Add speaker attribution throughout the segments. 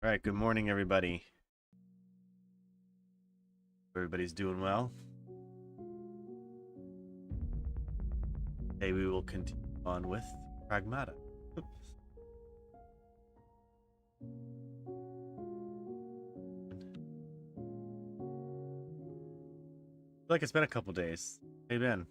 Speaker 1: All right, good morning, everybody. Everybody's doing well. Today we will continue on with Pragmata. Oops. I feel like it's been a couple days. Hey, Ben.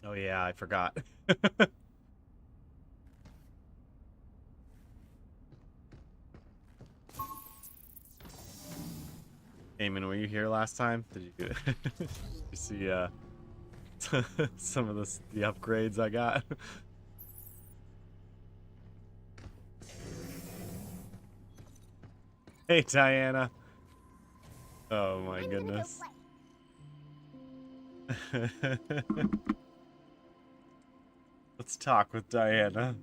Speaker 1: Oh yeah, I forgot. Eamon, were you here last time? Did you, did you see some of the upgrades I got? Hey, Diana. Oh my goodness. Let's talk with Diana.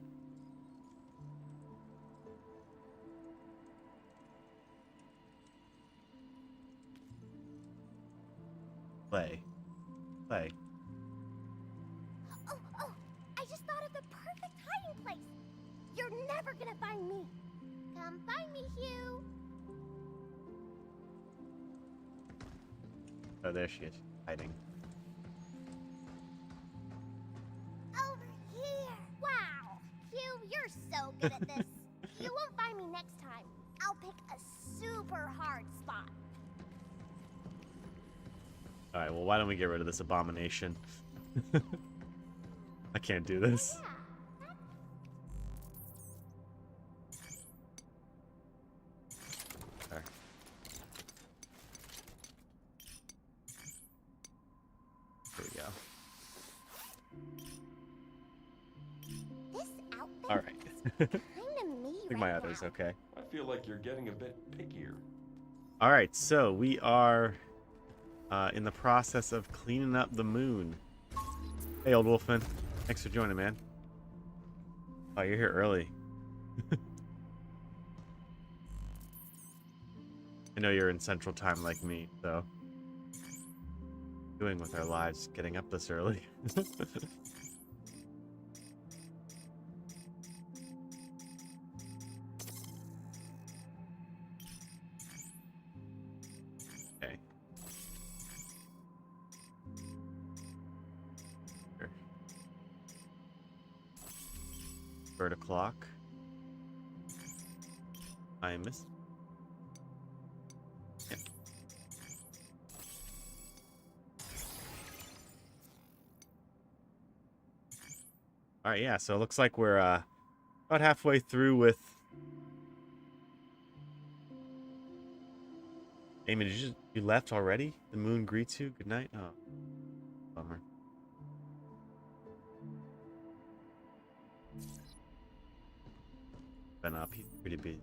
Speaker 1: Play.
Speaker 2: Oh, I just thought of the perfect hiding place. You're never gonna find me. Come find me, Hugh.
Speaker 1: Oh, there she is, hiding.
Speaker 2: Over here. Wow, Hugh, you're so good at this. You won't find me next time. I'll pick a super hard spot.
Speaker 1: All right, well, why don't we get rid of this abomination? I can't do this.
Speaker 2: Yeah.
Speaker 1: There. There we go.
Speaker 2: This outfit
Speaker 1: All right.
Speaker 2: is kinda me
Speaker 1: I think my
Speaker 2: right
Speaker 1: other's
Speaker 2: now.
Speaker 1: okay.
Speaker 3: I feel like you're getting a bit pickier.
Speaker 1: All right, so we are in the process of cleaning up the moon. Hey, old Wolfman. Thanks for joining, man. Oh, you're here early. I know you're in Central Time like me, so doing with our lives getting up this early. Okay. Here. Bird o'clock. I missed. Yeah. All right, yeah. So it looks like we're about halfway through with. Amy, you left already? The moon greets you. Good night. Oh, bummer. Been up. He's pretty busy.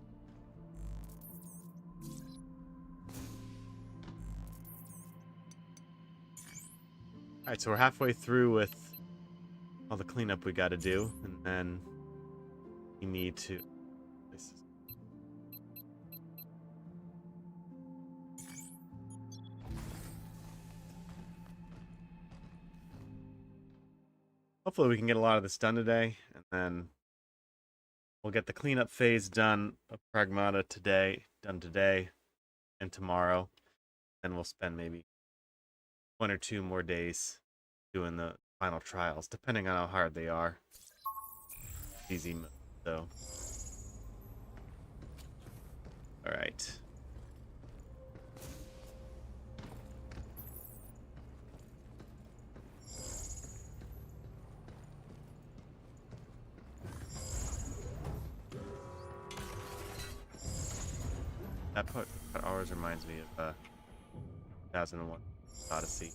Speaker 1: All right, so we're halfway through with all the cleanup we got to do, and then we need to. Hopefully, we can get a lot of this done today, and then we'll get the cleanup phase done of Pragmata done today, and tomorrow. Then we'll spend maybe 1 or 2 more days doing the final trials, depending on how hard they are. Easy mode, so. All right. That part always reminds me of 2001 Odyssey.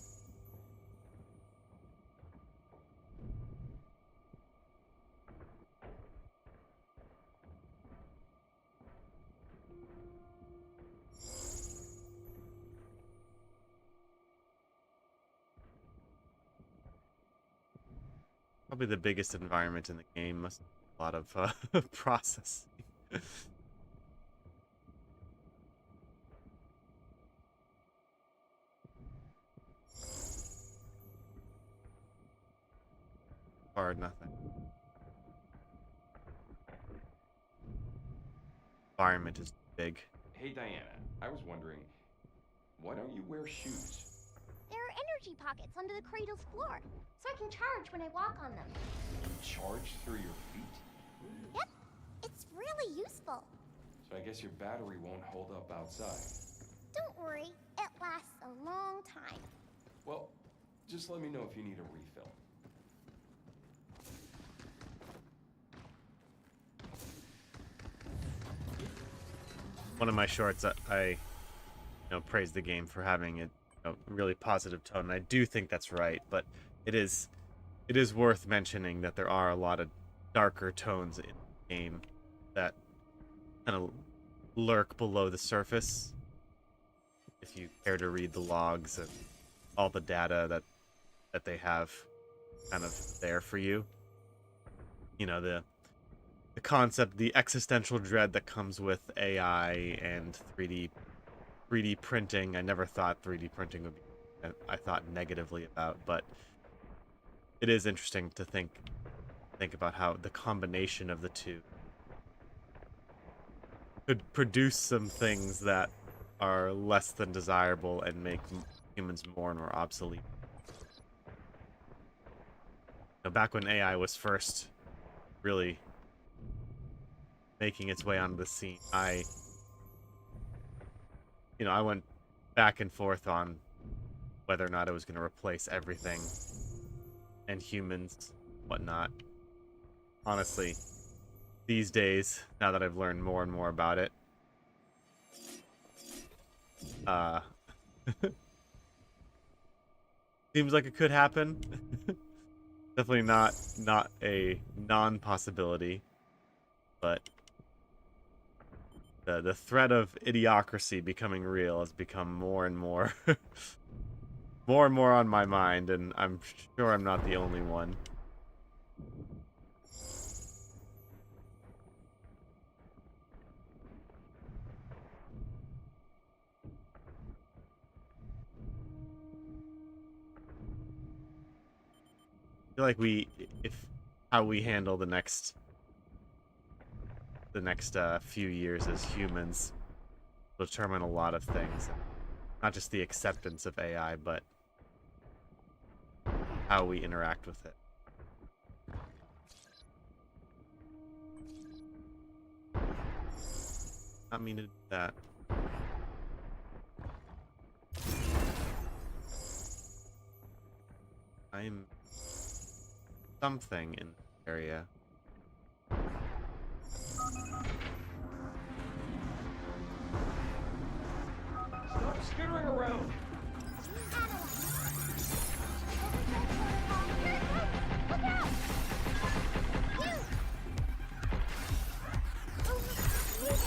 Speaker 1: Probably the biggest environment in the game. Must have a lot of processing. far, nothing. Environment is big.
Speaker 3: Hey, Diana, I was wondering, why don't you wear shoes?
Speaker 2: There are energy pockets under the cradle's floor, so I can charge when I walk on them.
Speaker 3: Charge through your feet?
Speaker 2: Yep, it's really useful.
Speaker 3: So I guess your battery won't hold up outside.
Speaker 2: Don't worry, it lasts a long time.
Speaker 3: Well, just let me know if you need a refill.
Speaker 1: One of my shorts, I praise the game for having a really positive tone, and I do think that's right. But it is worth mentioning that there are a lot of darker tones in the game that kind of lurk below the surface. If you care to read the logs and all the data that they have kind of there for you, the concept, the existential dread that comes with AI and 3D printing. I never thought 3D printing would be I thought negatively about, but it is interesting to think about how the combination of the two could produce some things that are less than desirable and make humans more and more obsolete. Back when AI was first really making its way onto the scene, I went back and forth on whether or not it was going to replace everything and humans, whatnot. Honestly, these days, now that I've learned more and more about it, seems like it could happen. Definitely not a non-possibility, but the threat of idiocracy becoming real has become more and more more and more on my mind, and I'm sure I'm not the only one. I feel like how we handle the next few years as humans will determine a lot of things. Not just the acceptance of AI, but how we interact with it. Not mean to do that. I'm something in the area.
Speaker 3: Stop skittering around!
Speaker 2: Look out! You!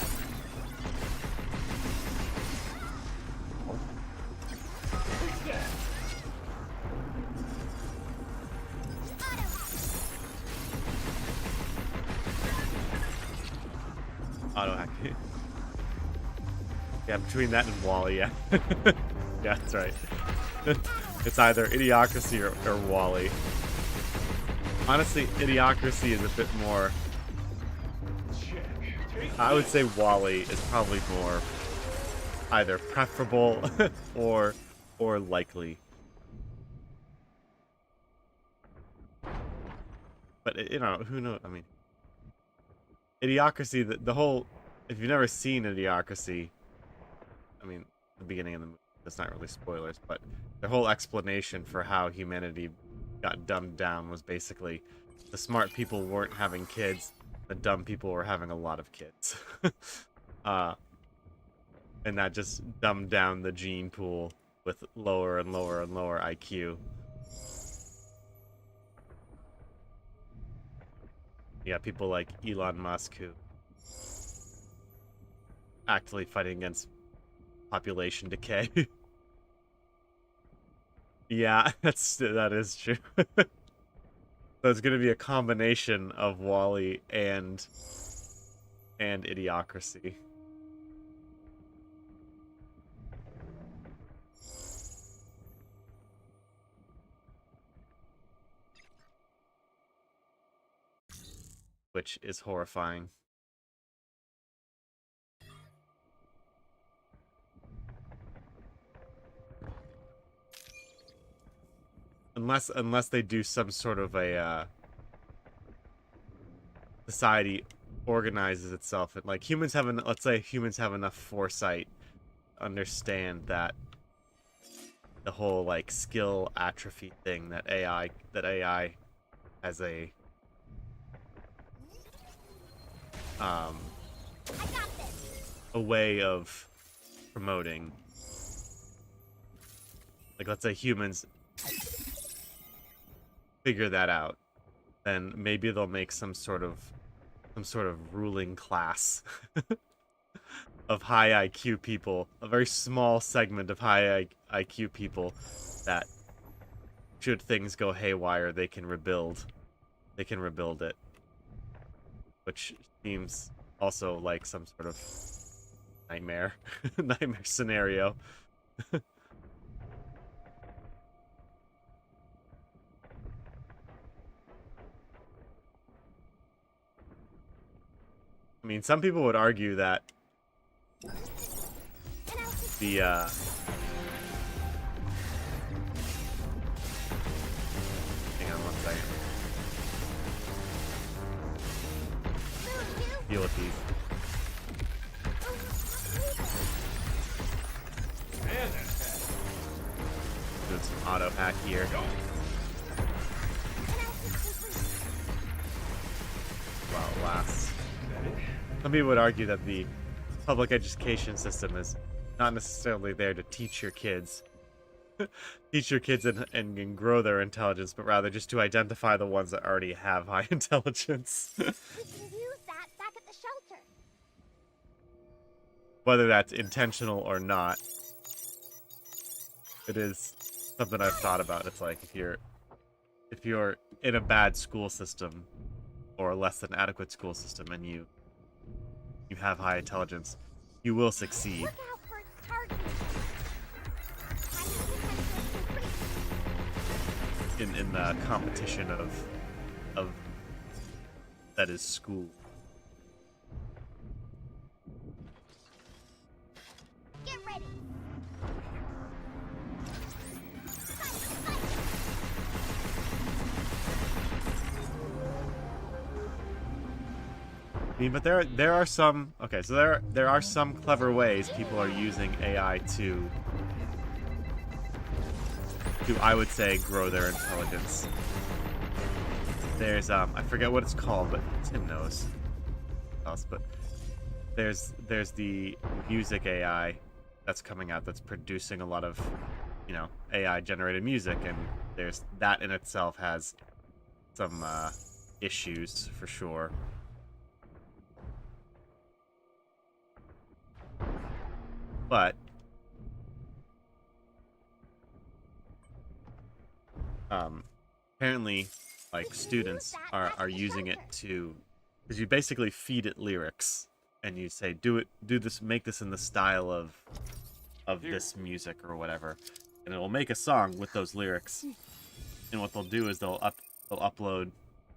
Speaker 1: Auto hack. Yeah, between that and Wally, yeah. Yeah, that's right. It's either Idiocracy or Wally. Honestly, Idiocracy is a bit more... I would say Wally is probably more either preferable or likely. But, who knows? I mean, Idiocracy, the whole... If you've never seen Idiocracy, I mean, the beginning of the movie, that's not really spoilers, but the whole explanation for how humanity got dumbed down was basically the smart people weren't having kids, the dumb people were having a lot of kids. And that just dumbed down the gene pool with lower and lower and lower IQ. Yeah, people like Elon Musk who actively fighting against population decay. Yeah, that is true. So it's going to be a combination of Wall-E and Idiocracy. which is horrifying. Unless they do some sort of a society organizes itself, and like humans have let's say humans have enough foresight to understand that the whole like skill atrophy thing that AI has
Speaker 2: I got this.
Speaker 1: a way of promoting. Like let's say humans figure that out, then maybe they'll make some sort of ruling class of high IQ people, a very small segment of high IQ people that should things go haywire, they can rebuild it, which seems also like some sort of nightmare nightmare scenario. I mean, some people would argue that the hang on one second. Deal with these. Doing some auto hack here. While it lasts. Some people would argue that the public education system is not necessarily there to teach your kids and grow their intelligence, but rather just to identify the ones that already have high intelligence.
Speaker 2: We can use that back at the shelter.
Speaker 1: Whether that's intentional or not, it is something I've thought about. It's like if you're in a bad school system or a less than adequate school system and you have high intelligence, you will succeed.
Speaker 2: Look out for targets.
Speaker 1: In the competition of that is school.
Speaker 2: Get ready.
Speaker 1: I mean, but there are some so there are some clever ways people are using AI to I would say grow their intelligence. There's I forget what it's called, but Tim knows. But there's the music AI that's coming out that's producing a lot of, you know, AI generated music, and there's that in itself has some issues for sure. But apparently, like, students are using it to, because you basically feed it lyrics and you say do this, make this in the style of this music or whatever, and it will make a song with those lyrics. And what they'll do is they'll upload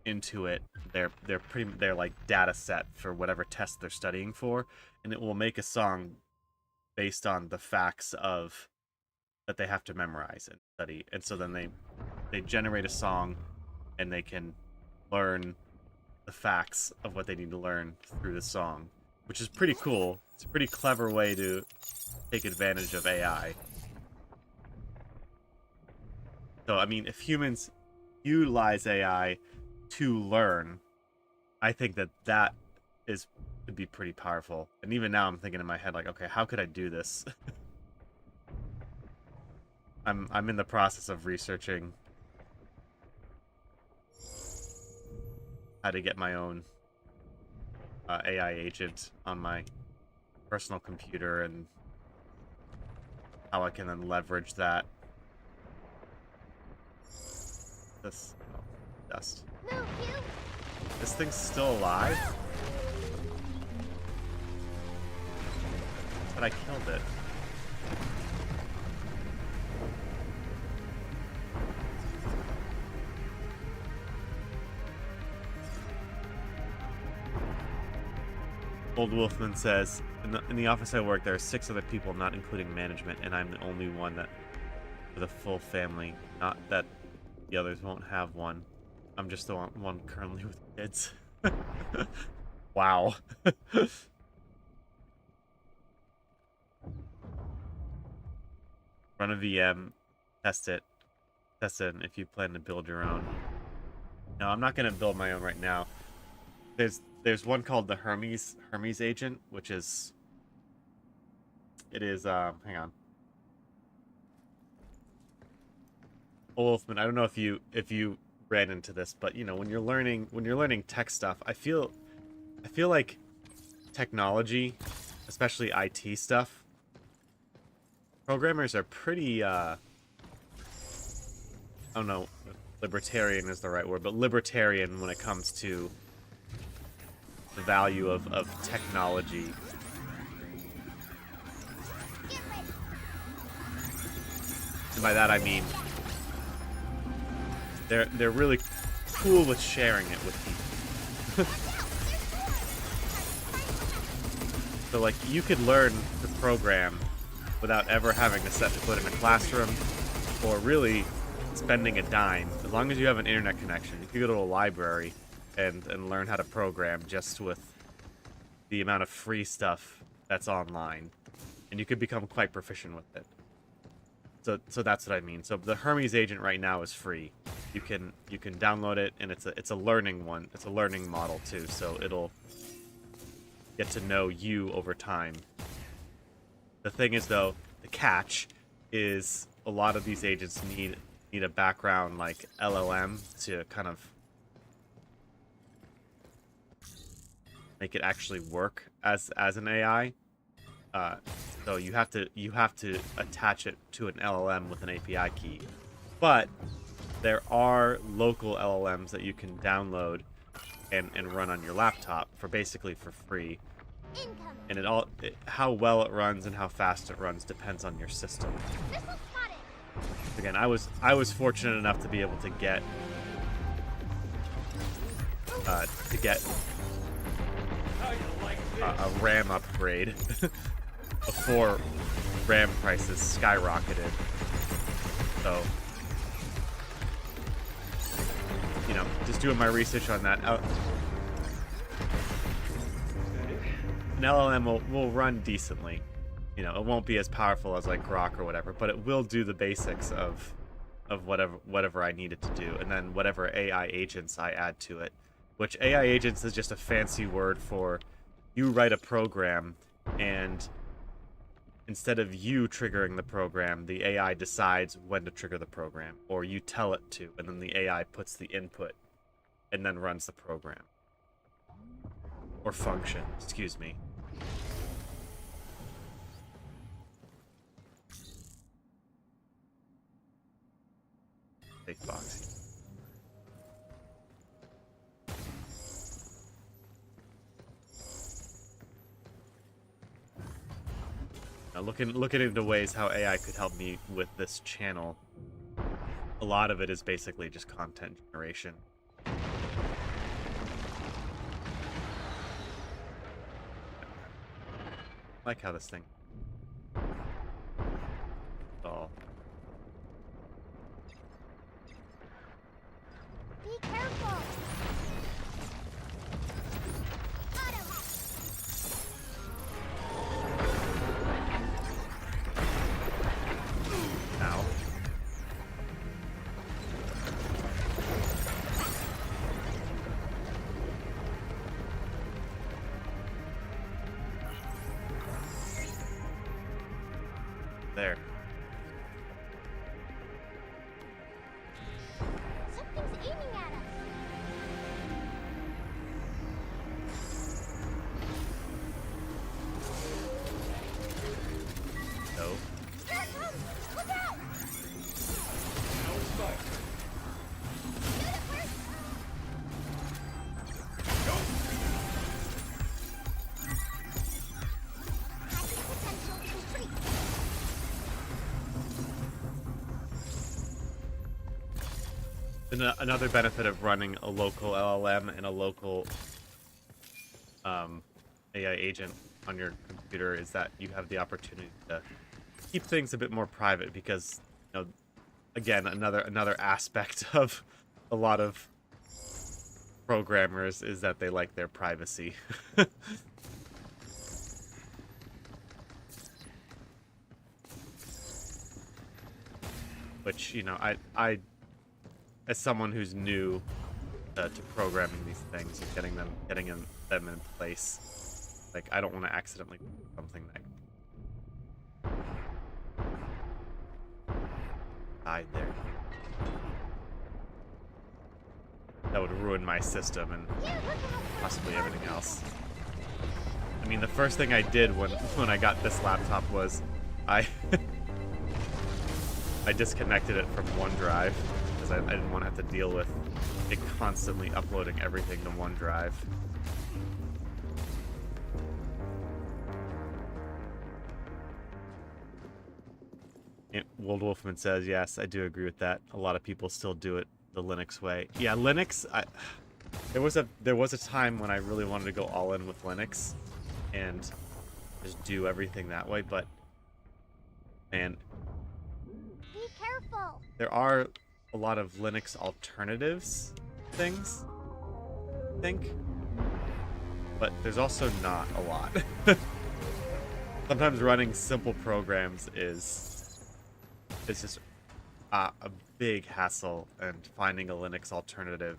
Speaker 1: into it their like data set for whatever test they're studying for, and it will make a song based on the facts of that they have to memorize and study. And so then they generate a song and they can learn the facts of what they need to learn through the song, which is pretty cool. It's a pretty clever way to take advantage of AI. So, I mean, if humans utilize AI to learn, I think that could be pretty powerful. And even now I'm thinking in my head, like, okay, how could I do this? I'm in the process of researching how to get my own AI agent on my personal computer and how I can then leverage that. This dust.
Speaker 2: Move, you.
Speaker 1: This thing's still alive? But I killed it. Old Wolfman says, in the office I work, there are 6 other people, not including management, and I'm the only one that with a full family. Not that the others won't have one. I'm just the one currently with kids. Wow. Run a VM, test it, and if you plan to build your own. No, I'm not gonna build my own right now. There's one called the Hermes agent, which is hang on. Wolfman, I don't know if you ran into this, but you know, when you're learning tech stuff, I feel like technology, especially IT stuff, programmers are pretty I don't know if libertarian is the right word, but libertarian when it comes to the value of technology. And by that I mean they're really cool with sharing it with people. So like you could learn to program without ever having to set foot in a classroom or really spending a dime. As long as you have an internet connection, you could go to a library and learn how to program just with the amount of free stuff that's online. And you could become quite proficient with it. So that's what I mean. So the Hermes agent right now is free. You can download it, and it's a learning one. It's a learning model too, so it'll get to know you over time. The thing is though, the catch is a lot of these agents need a background like LLM to kind of make it actually work as an AI. So you have to attach it to an LLM with an API key. But there are local LLMs that you can download and run on your laptop for basically for free. And how well it runs and how fast it runs depends on your system. Again, I was fortunate enough to be able to get a RAM upgrade before RAM prices skyrocketed. So, you know, just doing my research on that. An LLM will run decently. You know, it won't be as powerful as like Grok or whatever, but it will do the basics of whatever I need it to do, and then whatever AI agents I add to it. Which AI agents is just a fancy word for you write a program, and instead of you triggering the program, the AI decides when to trigger the program, or you tell it to, and then the AI puts the input and then runs the program. Or function, excuse me. Big box. Now looking into ways how AI could help me with this channel. A lot of it is basically just content generation. I like how this thing all.
Speaker 2: Be careful.
Speaker 1: Ow. There.
Speaker 2: Something's aiming at us.
Speaker 1: No.
Speaker 2: Here it comes! Look out!
Speaker 3: No spike.
Speaker 2: Shoot it first! Hacking potential increased.
Speaker 1: And another benefit of running a local LLM and a local AI agent on your computer is that you have the opportunity to keep things a bit more private because, you know, again, another aspect of a lot of programmers is that they like their privacy. Which, you know, I as someone who's new to programming these things and getting them in place, like I don't want to accidentally do something that died there. That would ruin my system and possibly everything else. I mean, the first thing I did when I got this laptop was I I disconnected it from OneDrive because I didn't want to have to deal with it constantly uploading everything to OneDrive. Wold Wolfman says, yes, I do agree with that. A lot of people still do it the Linux way. Yeah, Linux, there was a time when I really wanted to go all in with Linux and just do everything that way, but man,
Speaker 2: Be careful.
Speaker 1: there are a lot of Linux alternatives things, I think, but there's also not a lot. Sometimes running simple programs is just a big hassle, and finding a Linux alternative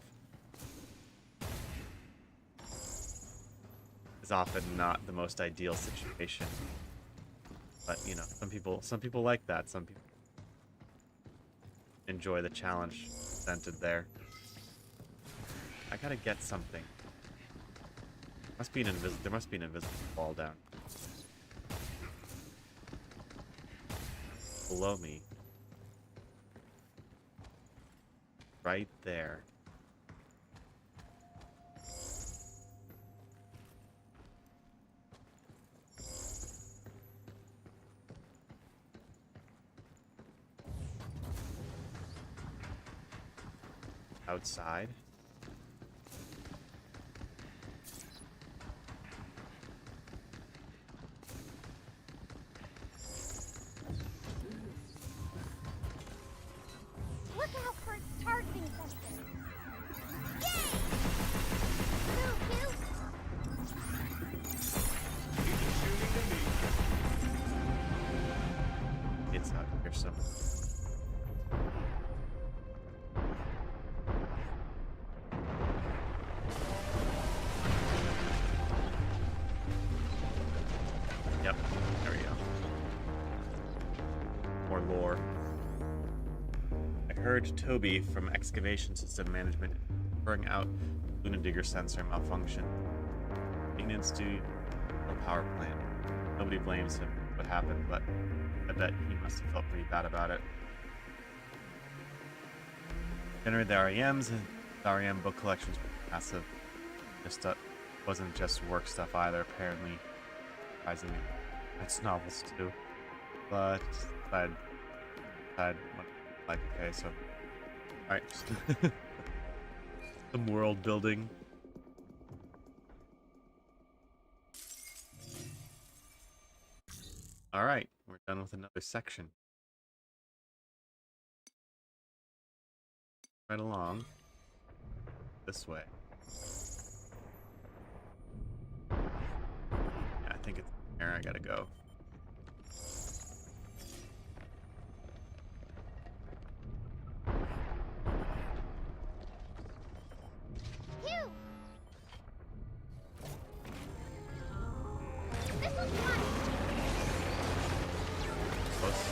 Speaker 1: is often not the most ideal situation. But you know, some people like that. Some people enjoy the challenge presented there. I gotta get something. There must be an invisible wall down below me. Right there. Outside.
Speaker 2: Look out for its targeting sensor. Yay! Move, you.
Speaker 1: It's out here somewhere. Yep, there we go. More lore. I heard Toby from Excavation System Management referring out Luna Digger sensor malfunction. Maintenance due to a power plant. Nobody blames him for what happened, but I bet he must have felt pretty bad about it. Generated the REMs, and the REM book collections were massive. Just wasn't just work stuff either, apparently. Surprisingly. It's novels too. But I'd like, okay, so alright. Some world building. Alright, we're done with another section. Right along. This way. Yeah, I think it's there I gotta go.
Speaker 2: Phew! This one's fun.
Speaker 1: Close.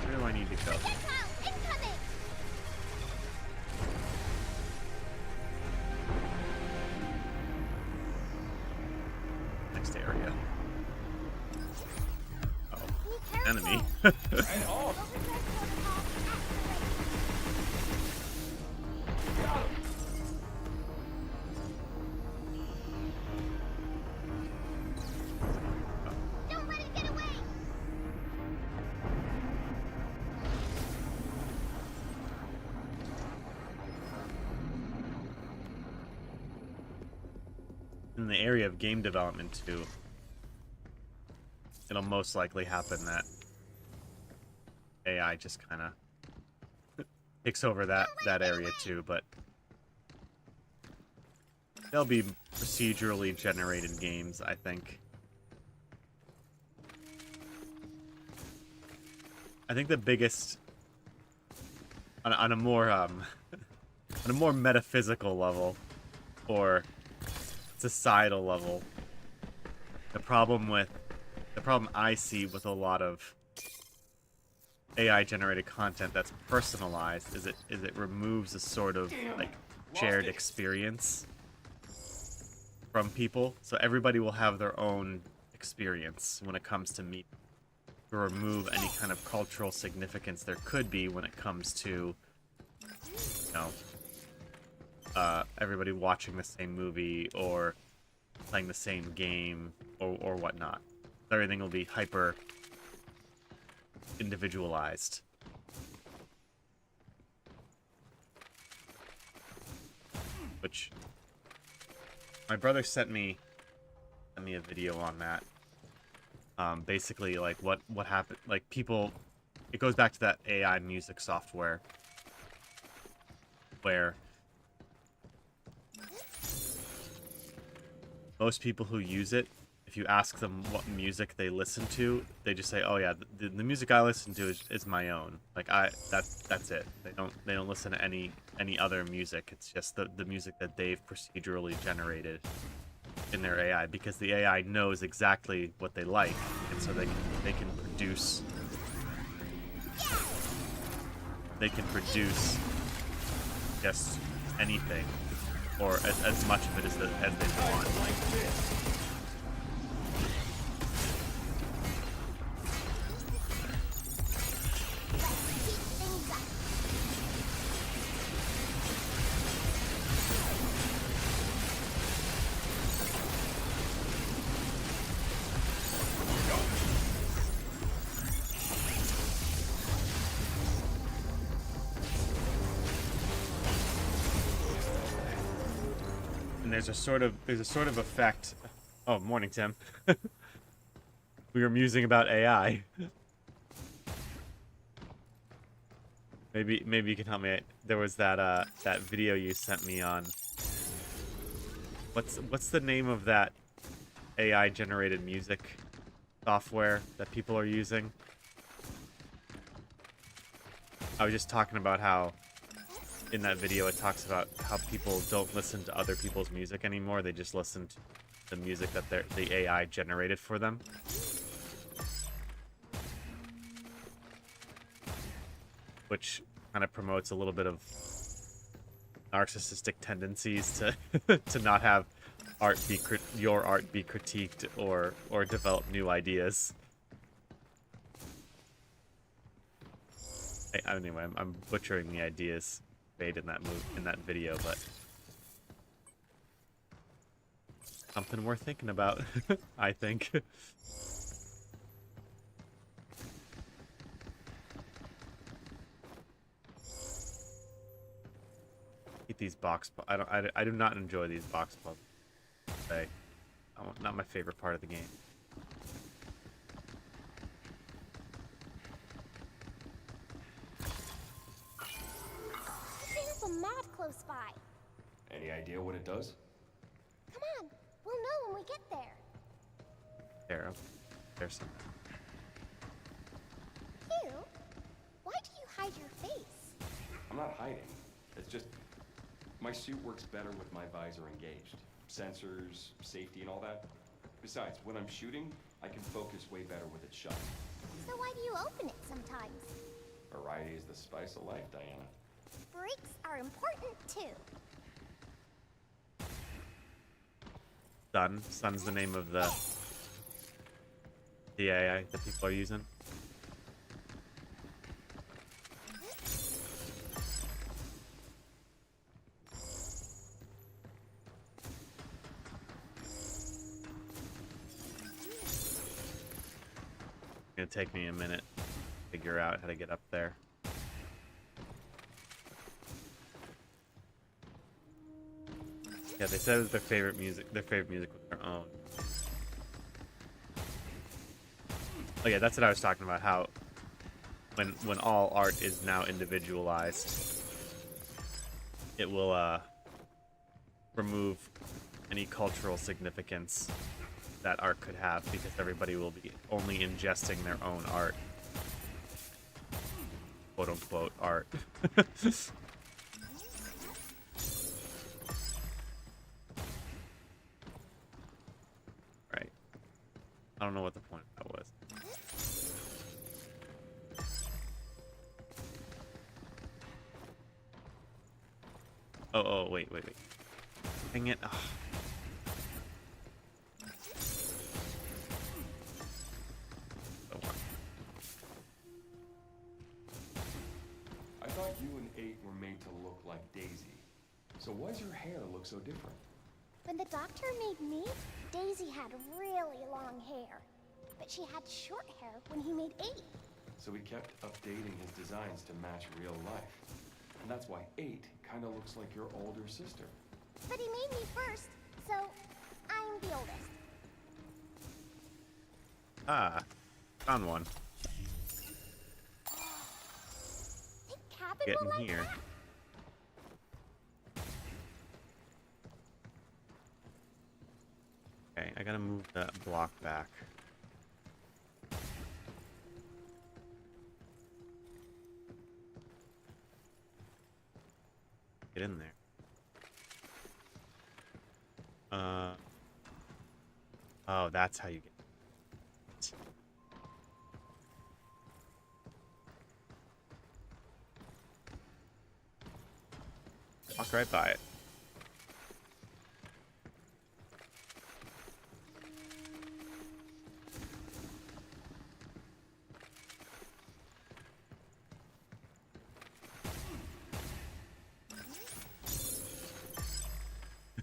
Speaker 1: Where do I need to go?
Speaker 2: Projectile incoming!
Speaker 1: Next area. Uh oh.
Speaker 2: Be careful.
Speaker 1: Enemy.
Speaker 3: And off!
Speaker 2: Overdrive protocol activated.
Speaker 3: Got him!
Speaker 1: in the area of game development too, it'll most likely happen that AI just kind of takes over that area too, but there'll be procedurally generated games, I think. I think the biggest on a more on a more metaphysical level or societal level, the problem I see with a lot of AI generated content that's personalized is it removes a sort of like shared experience from people. So everybody will have their own experience when it comes to meat. To remove any kind of cultural significance there could be when it comes to, you know, everybody watching the same movie or playing the same game or whatnot. Everything will be hyper individualized. Which my brother sent me a video on that. Basically, like what happened, like people, it goes back to that AI music software where most people who use it, if you ask them what music they listen to, they just say, "Oh yeah, the music I listen to is my own. Like that's it. They don't listen to any other music. It's just the music that they've procedurally generated in their AI, because the AI knows exactly what they like, and so they can produce just anything, or as much of it as they want. And there's a sort of effect. Oh, morning, Tim. We were musing about AI. Maybe you can help me. There was that video you sent me on. What's the name of that AI generated music software that people are using? I was just talking about how in that video it talks about how people don't listen to other people's music anymore. They just listen to the music that the AI generated for them. Which kind of promotes a little bit of narcissistic tendencies to to not have your art be critiqued or develop new ideas. Anyway, I'm butchering the ideas made in that video, but something worth thinking about, I think. Eat these box. I do not enjoy these box puzzles. Not my favorite part of the game.
Speaker 2: There's a map close by.
Speaker 3: Any idea what it does?
Speaker 2: Come on, we'll know when we get there.
Speaker 1: There's some.
Speaker 2: Hugh, why do you hide your face?
Speaker 3: I'm not hiding. It's just my suit works better with my visor engaged. Sensors, safety, and all that. Besides, when I'm shooting, I can focus way better with it shut.
Speaker 2: So why do you open it sometimes?
Speaker 3: Variety is the spice of life, Diana.
Speaker 2: Breaks are important too.
Speaker 1: Sun's the name of the AI that people are using. It's gonna take me a minute to figure out how to get up there. Yeah, they said it was their favorite music. Their favorite music was their own. Oh yeah, that's what I was talking about. How when all art is now individualized, it will remove any cultural significance that art could have because everybody will be only ingesting their own art, quote unquote art. Right. I don't know what the point of that was. Oh, wait. Dang it. Ugh. Oh, wow.
Speaker 3: I thought you and 8 were made to look like Daisy. So why does your hair look so different?
Speaker 2: When the doctor made me, Daisy had really long hair. But she had short hair when he made 8.
Speaker 3: So he kept updating his designs to match real life. And that's why 8 kind of looks like your older sister.
Speaker 2: But he made me first, so I'm the oldest.
Speaker 1: Ah, found one.
Speaker 2: Think Cabin
Speaker 1: Get
Speaker 2: will
Speaker 1: in
Speaker 2: like
Speaker 1: here.
Speaker 2: that?
Speaker 1: Okay, I gotta move that block back. Get in there. Oh, that's how you get. Walk right by it.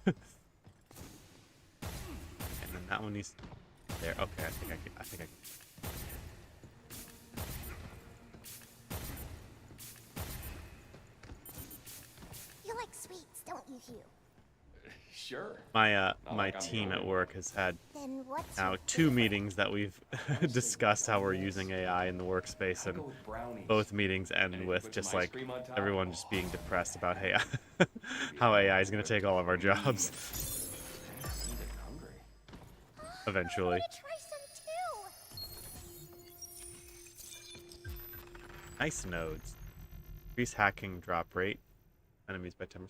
Speaker 1: And then that one needs there. Okay, I think I can.
Speaker 2: You like sweets, don't you, Hugh?
Speaker 3: Sure.
Speaker 1: My
Speaker 3: Not
Speaker 1: my
Speaker 3: like I'm the
Speaker 1: team
Speaker 3: only
Speaker 1: at
Speaker 3: one.
Speaker 1: work has had
Speaker 2: Then what's
Speaker 1: now
Speaker 2: your
Speaker 1: 2
Speaker 2: favorite?
Speaker 1: meetings that we've discussed how we're using AI in the workspace,
Speaker 3: I'd
Speaker 1: and
Speaker 3: go with brownies.
Speaker 1: both meetings
Speaker 3: And
Speaker 1: end
Speaker 3: if you
Speaker 1: with
Speaker 3: put
Speaker 1: just
Speaker 3: some ice
Speaker 1: like
Speaker 3: cream on top,
Speaker 1: everyone just being depressed about hey,
Speaker 3: Maybe
Speaker 1: how
Speaker 3: a
Speaker 1: AI is going
Speaker 3: whipped
Speaker 1: to take all of our
Speaker 3: cream.
Speaker 1: jobs
Speaker 3: Damn, I'm getting hungry.
Speaker 2: I
Speaker 1: eventually.
Speaker 2: want to try some too.
Speaker 1: Nice nodes. Increase hacking drop rate. Enemies by 10%.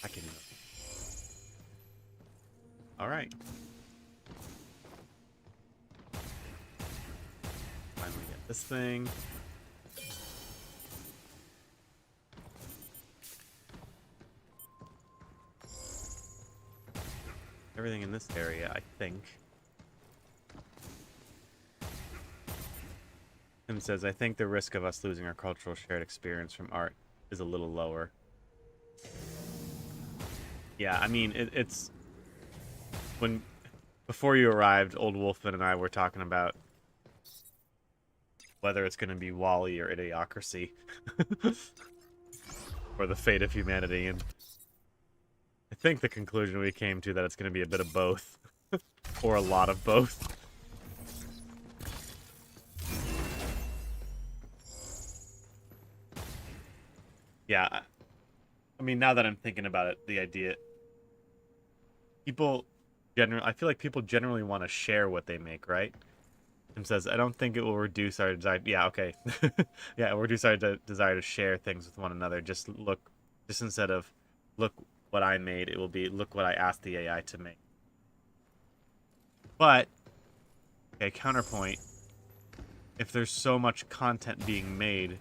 Speaker 1: Hacking node. Alright. Finally get this thing. Everything in this area, I think. Tim says, I think the risk of us losing our cultural shared experience from art is a little lower. Yeah, I mean, it's... When... Before you arrived, Old Wolfman and I were talking about whether it's going to be Wall-E or Idiocracy. Or the fate of humanity, and I think the conclusion we came to that it's going to be a bit of both. Or a lot of both. Yeah, I mean, now that I'm thinking about it, the idea... I feel like people generally want to share what they make, right? Tim says, I don't think it will reduce our desire... Yeah, okay. Yeah, it will reduce our desire to share things with one another. Just instead of, look what I made, it will be, look what I asked the AI to make. But, okay, counterpoint. If there's so much content being made,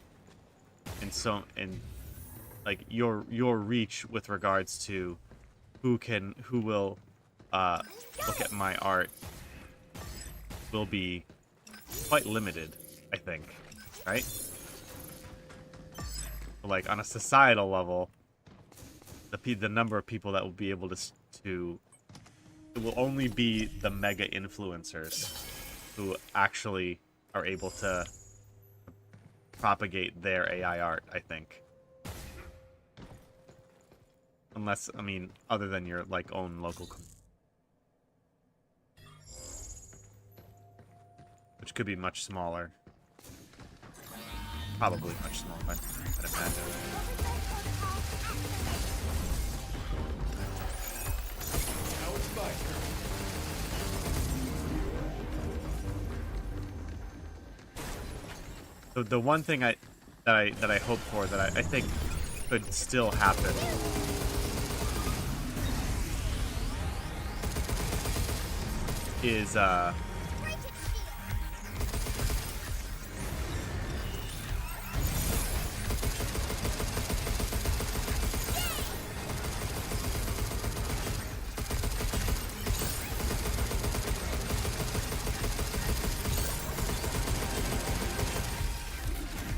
Speaker 1: and like your reach with regards to who will look at my art will be quite limited, I think, right? Like on a societal level, the number of people that will be able to it will only be the mega influencers who actually are able to propagate their AI art, I think. Unless, I mean, other than your, like, own local community. Which could be much smaller. Probably much smaller, I'd imagine.
Speaker 3: Now it's my turn.
Speaker 1: So the one thing that I hope for, that I think could still happen, is
Speaker 2: Break its shield.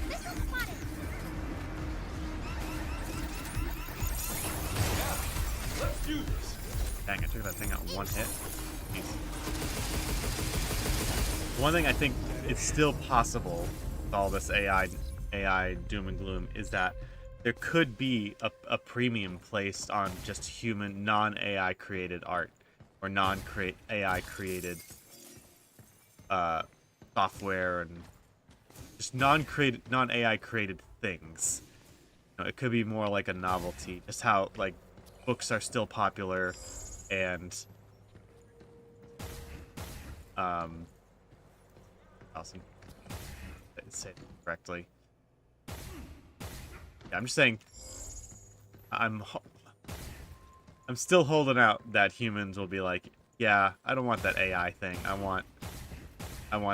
Speaker 2: Missile spotted.
Speaker 3: Let's do this.
Speaker 1: dang, I took that thing out in one hit. Jeez. One thing I think it's still possible with all this AI doom and gloom is that there could be a premium placed on just human non-AI created art or non-AI created software and just non-AI created things. You know, it could be more like a novelty, just how like books are still popular and awesome. Say it correctly. Yeah, I'm just saying. I'm still holding out that humans will be like, yeah, I don't want that AI thing. I want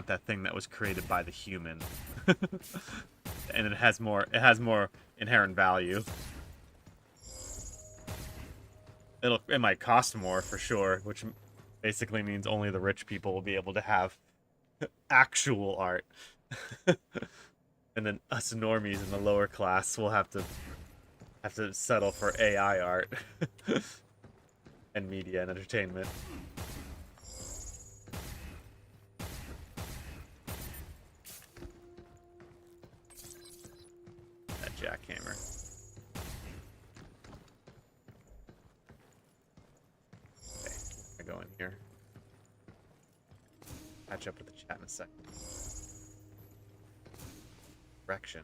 Speaker 1: that thing that was created by the human, and it has more inherent value. It might cost more for sure, which basically means only the rich people will be able to have actual art. And then us normies in the lower class will have to settle for AI art and media and entertainment. That jackhammer. Okay, I go in here. Catch up with the chat in a second. Correction.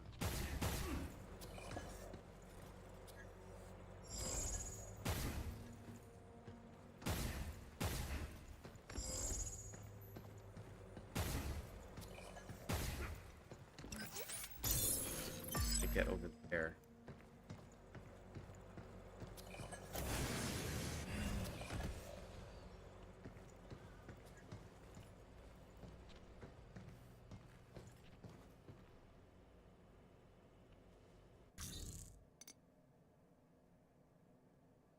Speaker 1: To get over there.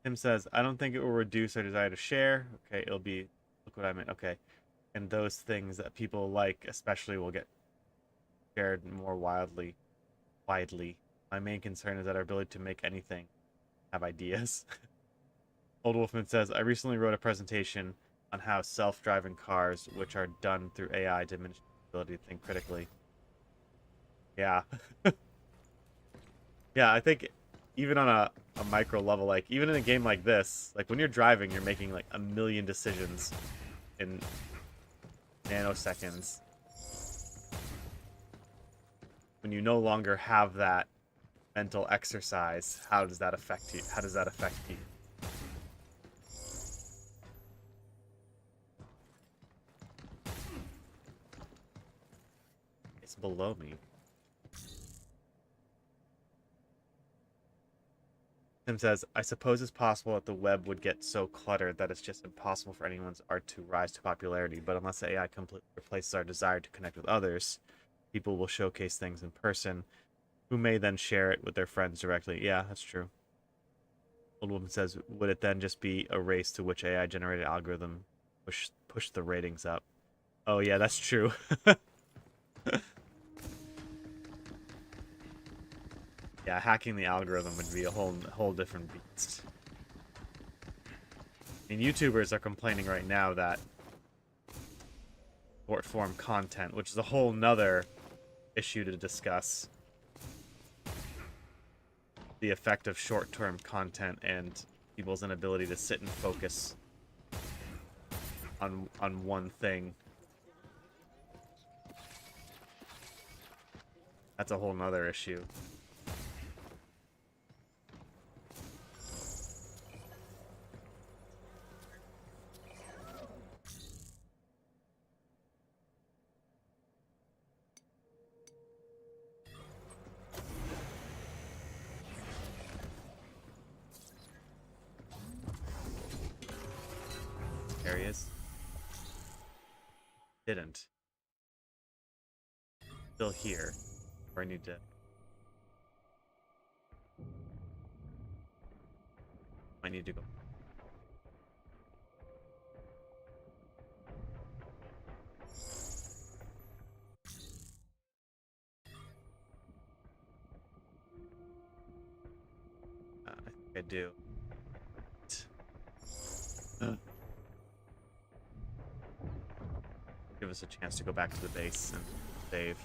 Speaker 1: Tim says, I don't think it will reduce our desire to share. Okay, it'll be, look what I meant. Okay. And those things that people like especially will get shared more widely. My main concern is that our ability to make anything have ideas. Old Wolfman says, I recently wrote a presentation on how self-driving cars, which are done through AI, diminish the ability to think critically. Yeah. Yeah, I think even on a micro level, like even in a game like this, like when you're driving, you're making like a million decisions in nanoseconds. When you no longer have that mental exercise, how does that affect you? How does that affect you? It's below me. Tim says, I suppose it's possible that the web would get so cluttered that it's just impossible for anyone's art to rise to popularity, but unless the AI completely replaces our desire to connect with others, people will showcase things in person, who may then share it with their friends directly. Yeah, that's true. Old Woman says, would it then just be a race to which AI-generated algorithm push the ratings up? Oh yeah, that's true. Yeah, hacking the algorithm would be a whole different beast. I mean, YouTubers are complaining right now that short form content, which is a whole nother issue to discuss, the effect of short-term content and people's inability to sit and focus on one thing. That's a whole nother issue. Areas. Didn't. Still here. Where I need to... I need to go. I think I do. Give us a chance to go back to the base and save.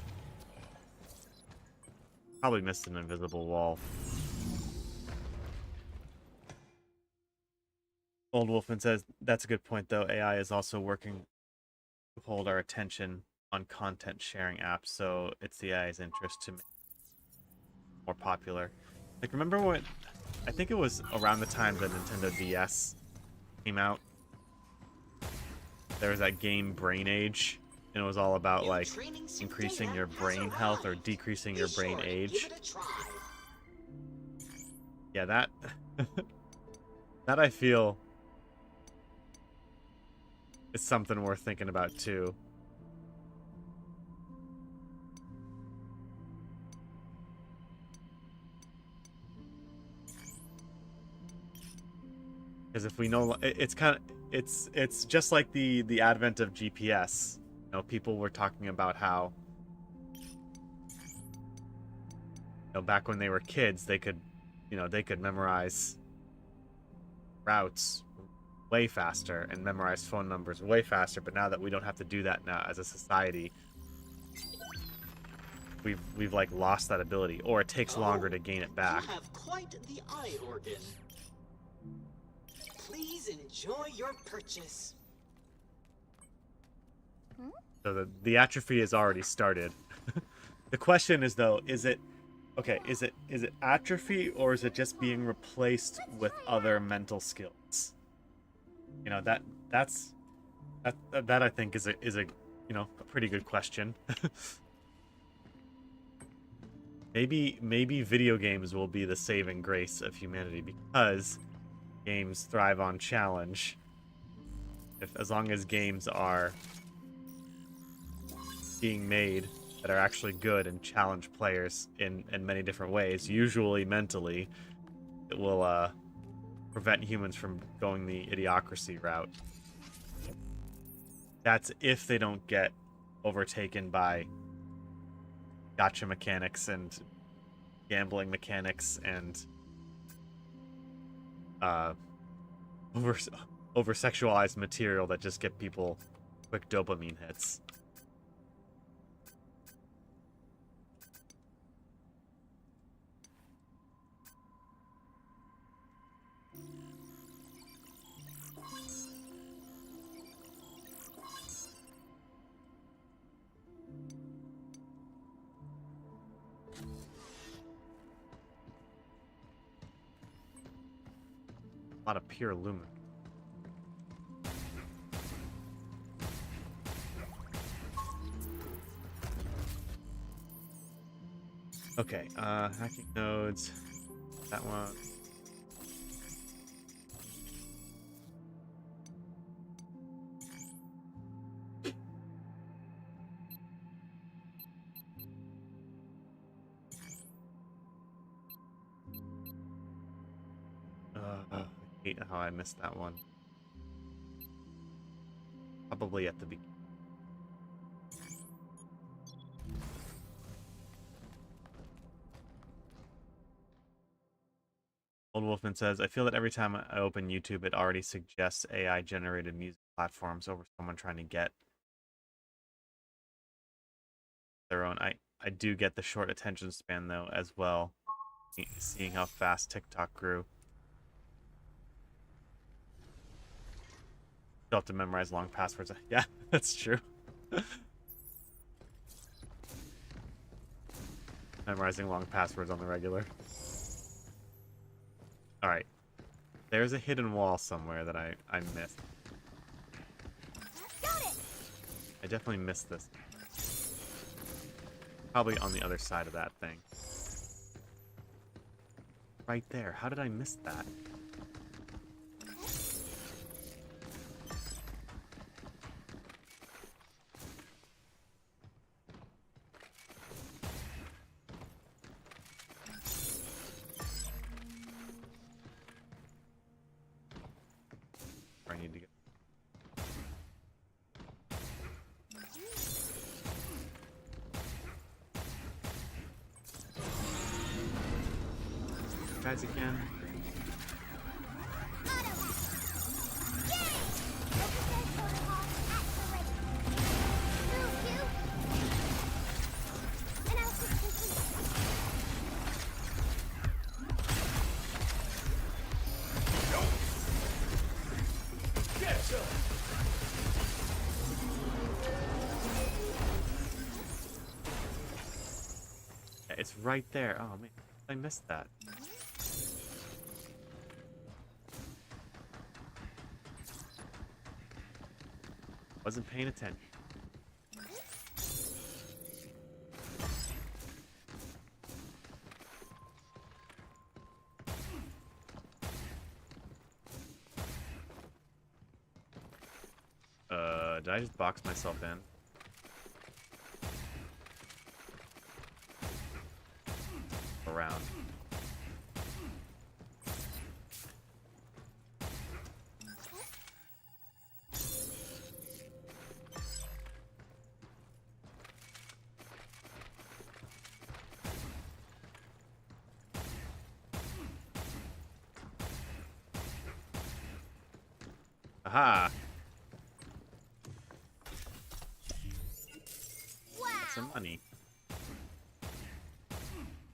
Speaker 1: Probably missed an invisible wall. Old Wolfman says, that's a good point though. AI is also working to hold our attention on content sharing apps, so it's the AI's interest to make it more popular. Like, remember when, I think it was around the time the Nintendo DS came out, there was that game Brain Age, and it was all about like increasing your brain health or decreasing your brain age. Yeah, that that I feel is something worth thinking about too. Because if we know, it's kind of, it's just like the advent of GPS. You know, people were talking about how, you know, back when they were kids, they could, you know, they could memorize routes way faster and memorize phone numbers way faster. But now that we don't have to do that now as a society, we've like lost that ability, or it takes longer to gain it back.
Speaker 4: You have quite the eye organ. Please enjoy your purchase.
Speaker 1: So the atrophy has already started. The question is though, is it okay, is it atrophy, or is it just being replaced with other mental skills? You know, that I think is a you know, a pretty good question. maybe video games will be the saving grace of humanity, because games thrive on challenge. As long as games are being made that are actually good and challenge players in many different ways, usually mentally, it will prevent humans from going the idiocracy route. That's if they don't get overtaken by gacha mechanics and gambling mechanics and over sexualized material that just get people quick dopamine hits. A lot of pure lumen. Okay, hacking nodes. That one. I hate how I missed that one. Probably at the beginning. Old Wolfman says, I feel that every time I open YouTube, it already suggests AI-generated music platforms over someone trying to get their own. I do get the short attention span, though, as well, seeing how fast TikTok grew. You'll have to memorize long passwords. Yeah, that's true. Memorizing long passwords on the regular. Alright. There's a hidden wall somewhere that I missed.
Speaker 2: Got it.
Speaker 1: I definitely missed this. Probably on the other side of that thing. Right there. How did I miss that? I need to get... Guys again. It's right there. Oh man, I missed that. Wasn't paying attention. Did I just box myself in? Around. Aha!
Speaker 2: Wow.
Speaker 1: Some money.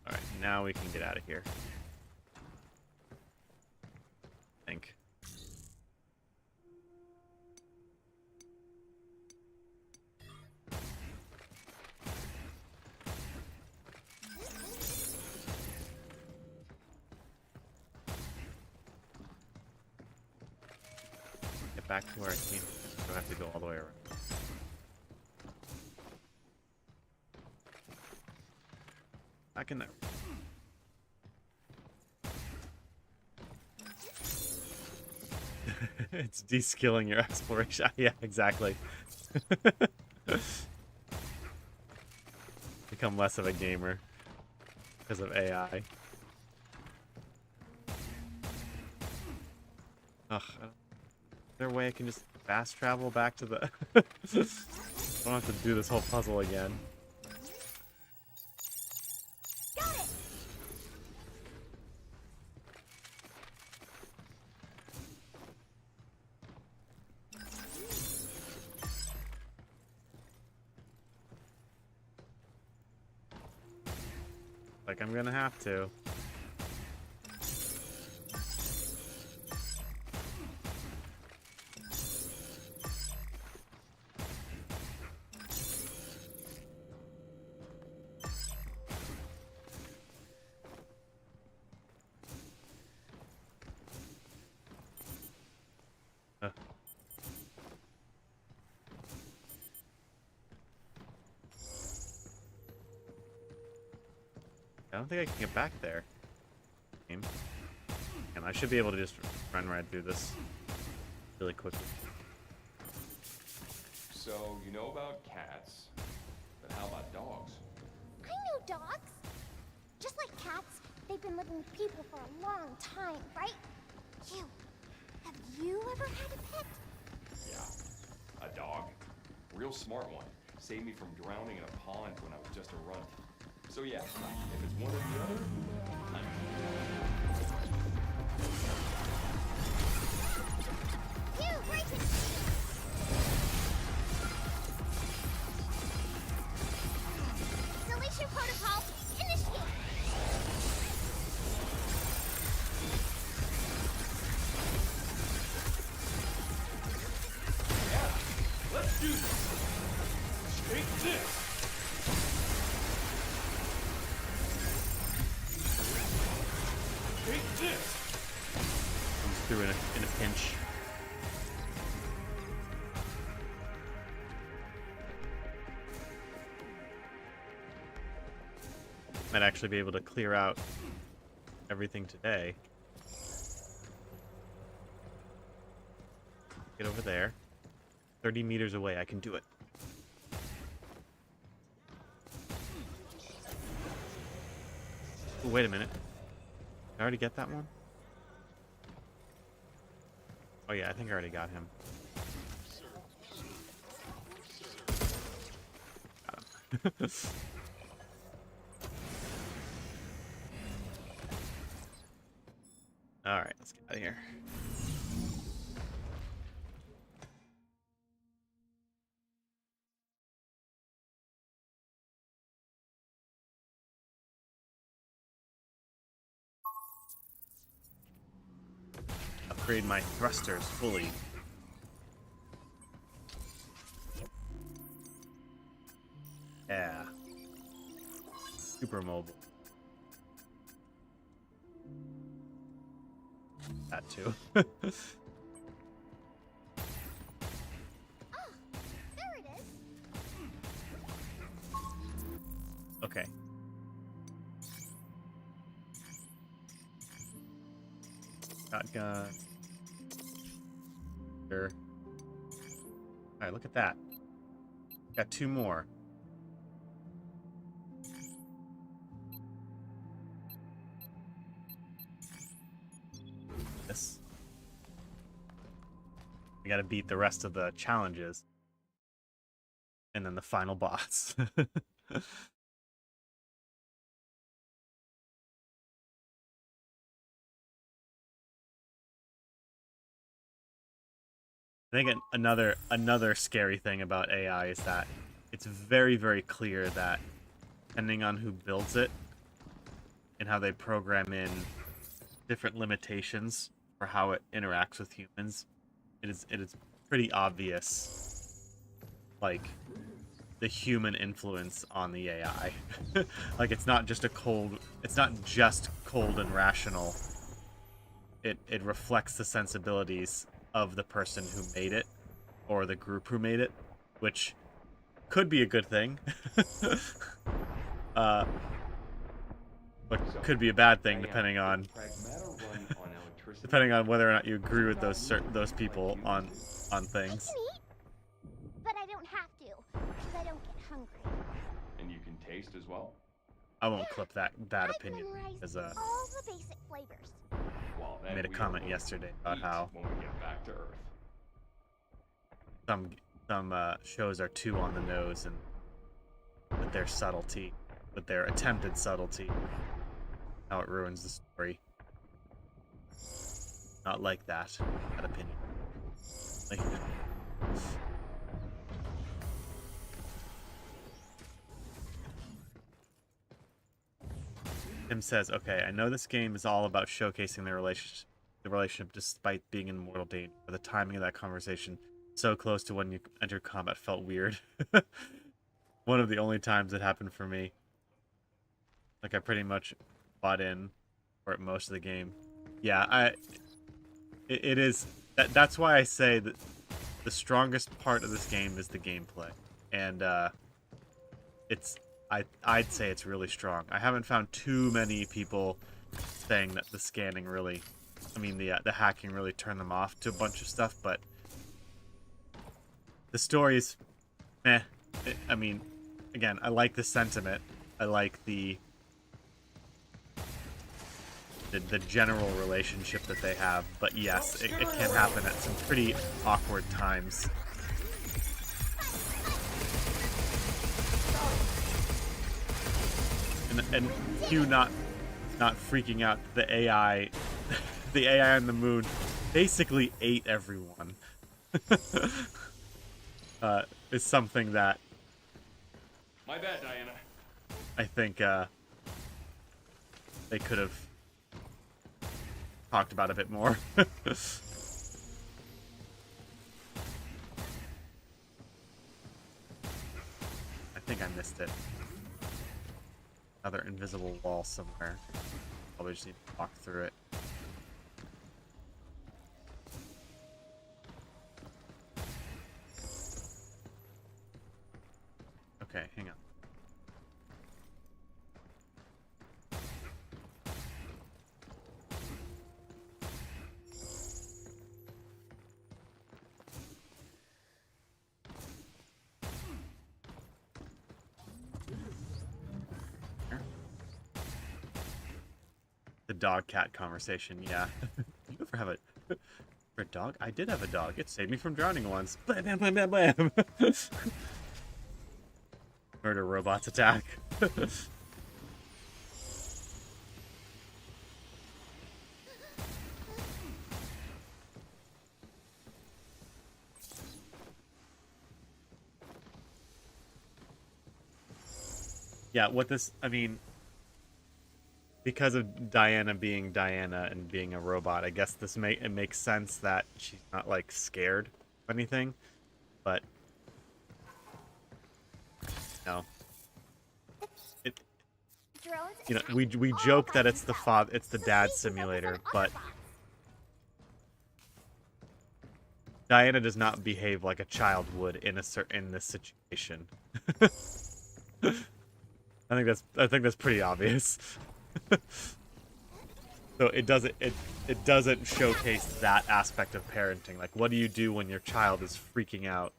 Speaker 1: Alright, now we can get out of here. I think. Get back to where I came. I have to go all the way around. Back in there. It's de-skilling your exploration. Yeah, exactly. Become less of a gamer because of AI. Ugh. Is there a way I can just fast travel back to the... I don't have to do this whole puzzle again.
Speaker 2: Got it.
Speaker 1: Like I'm gonna have to. I don't think I can get back there. And I should be able to just run right through this really quickly.
Speaker 3: So, you know about cats, but how about dogs?
Speaker 2: I know dogs. Just like cats, they've been living with people for a long time, right? Have you ever had a pet?
Speaker 3: Yeah, a dog. Real smart one. Saved me from drowning in a pond when I was just a runt. So yeah, if it's one or the other, I'm...
Speaker 2: You, break it! Deletion protocol, initiate!
Speaker 1: Comes through in a pinch. Might actually be able to clear out everything today. Get over there. 30 meters away, I can do it. Ooh, wait a minute. Did I already get that one? Oh yeah, I think I already got him. Got him. Alright, let's get out of here. Upgrade my thrusters fully. Yeah. Super mobile. That too.
Speaker 2: Ah, there it is.
Speaker 1: Okay. Shotgun. Sure. Alright, look at that. Got 2 more. This. We gotta beat the rest of the challenges. And then the final boss. I think another scary thing about AI is that it's very, very clear that depending on who builds it and how they program in different limitations for how it interacts with humans, it is pretty obvious, like, the human influence on the AI. Like, it's not just cold and rational. It reflects the sensibilities of the person who made it, or the group who made it, which could be a good thing. But could be a bad thing depending on whether or not you agree with those people on things.
Speaker 2: I can eat, but I don't have to, because I don't get hungry.
Speaker 3: And you can taste as well?
Speaker 1: I won't clip that
Speaker 2: I've
Speaker 1: opinion
Speaker 2: memorized
Speaker 1: because
Speaker 2: all the basic flavors.
Speaker 3: Well,
Speaker 1: I made a comment yesterday about how
Speaker 3: when we get back to Earth.
Speaker 1: some shows are too on the nose and with their subtlety, with their attempted subtlety, how it ruins the story. Not like that opinion. Like, Tim says, "Okay, I know this game is all about showcasing the relationship despite being in mortal danger. The timing of that conversation, so close to when you entered combat, felt weird." One of the only times it happened for me. Like, I pretty much bought in for it most of the game. Yeah, it is. That's why I say that the strongest part of this game is the gameplay, and I'd say it's really strong. I haven't found too many people saying that the scanning really, the hacking really turned them off to a bunch of stuff, but the story's meh. Again, I like the sentiment. I like the general relationship that they have, but yes, it can happen at some pretty awkward times. And Hugh not freaking out. The AI the AI on the moon basically ate everyone. Is something that
Speaker 3: My bad, Diana.
Speaker 1: I think they could have talked about a bit more. I think I missed it. Another invisible wall somewhere. Probably just need to walk through it. The dog cat conversation, yeah. You ever have a dog? I did have a dog. It saved me from drowning once. Blam, blam, blam, blam, blam. Murder robots attack. Yeah, what this, I mean, because of Diana being Diana and being a robot, I guess it makes sense that she's not like scared of anything, but no. It,
Speaker 2: Drones
Speaker 1: you know,
Speaker 2: attack
Speaker 1: we
Speaker 2: all
Speaker 1: joke
Speaker 2: by
Speaker 1: that it's the
Speaker 2: themselves,
Speaker 1: it's the
Speaker 2: so
Speaker 1: dad
Speaker 2: we can focus
Speaker 1: simulator,
Speaker 2: on
Speaker 1: but
Speaker 2: Autobots.
Speaker 1: Diana does not behave like a child would in this situation. I think that's pretty obvious. So it doesn't showcase that aspect of parenting. Like, what do you do when your child is freaking out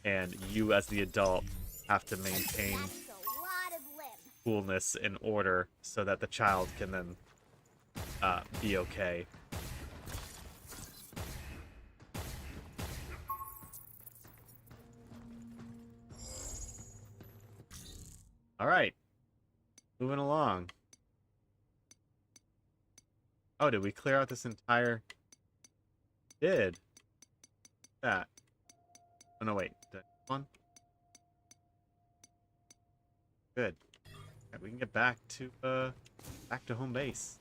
Speaker 1: and you as the adult have to maintain
Speaker 2: That's a lot of limb.
Speaker 1: coolness and order so that the child can then be okay. All right, moving along. Oh, did we clear out this entire? Did that? Oh no, wait. One. Good. Okay, we can get back to home base.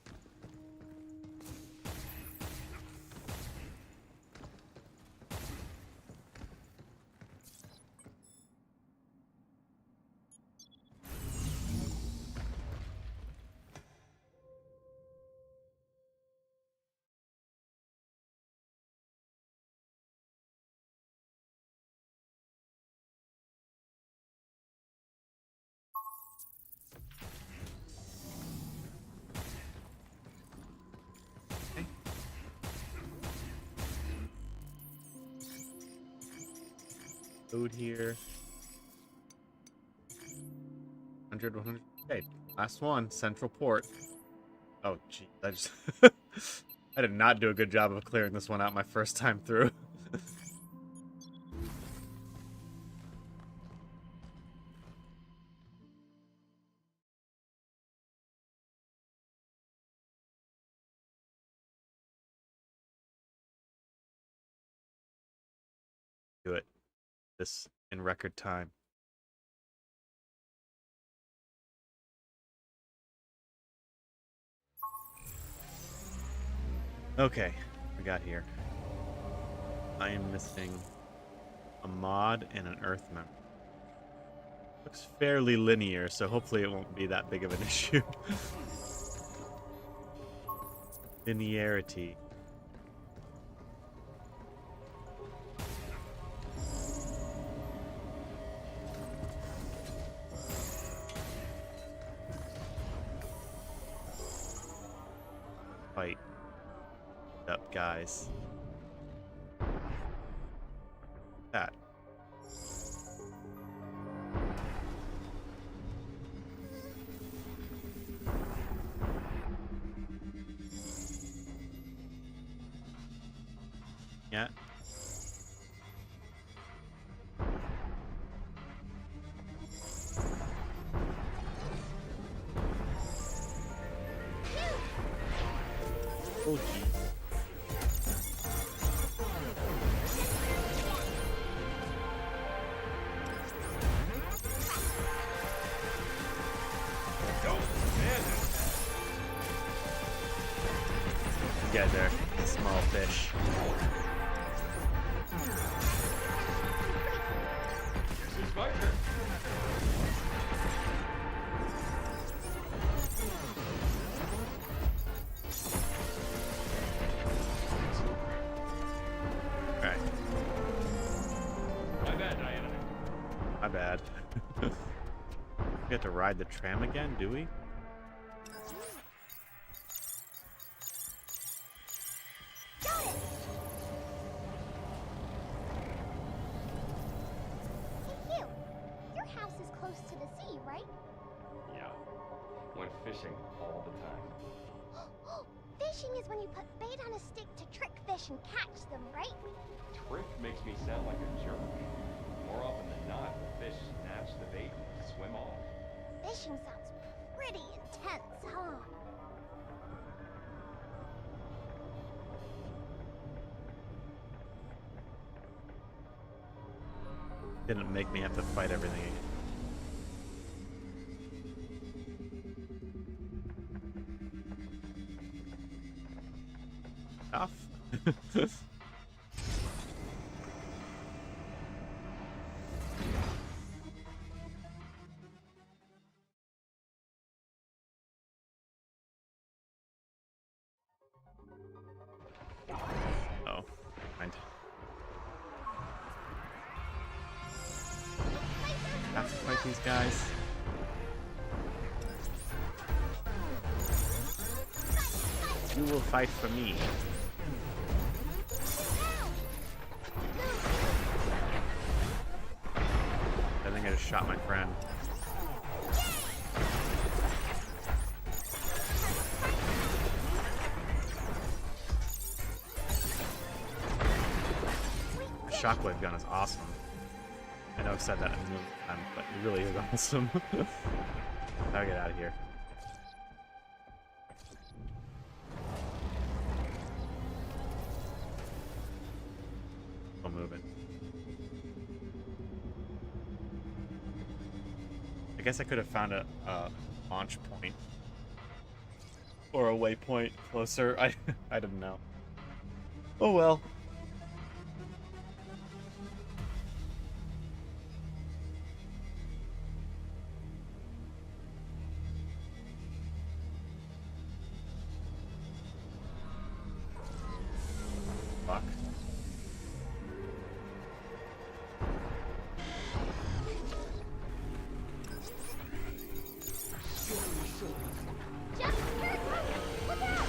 Speaker 1: Okay. Food here. 100, 100. Okay, last one, Central Port. Oh, gee, I just... I did not do a good job of clearing this one out my first time through. Do it this in record time. Okay, we got here. I am missing a mod and an Earth member. Looks fairly linear, so hopefully it won't be that big of an issue. Linearity. Fight. Up, guys. That. Yeah. Oh, gee. You guys are small fish.
Speaker 3: This is my turn.
Speaker 1: Alright,
Speaker 3: My bad, Diana.
Speaker 1: my bad. We have to ride the tram again, do we?
Speaker 2: Got it! Hey, Hugh. Your house is close to the sea, right?
Speaker 3: Yeah. Went fishing all the time.
Speaker 2: Fishing is when you put bait on a stick to trick fish and catch them, right?
Speaker 3: Trick makes me sound like a jerk. More often than not, the fish snatch the bait and swim off.
Speaker 2: Fishing sounds pretty intense, huh?
Speaker 1: Didn't make me have to fight everything again. Off. Oh, mind. Have to fight these guys. You will fight for me. I think I just shot my friend. The shockwave gun is awesome. I know I've said that a million times, but it really is awesome. Gotta get out of here. Still moving. I guess I could have found a launch point or a waypoint closer. I didn't know. Oh well. Fuck.
Speaker 2: Just here it comes! Look out! Look out!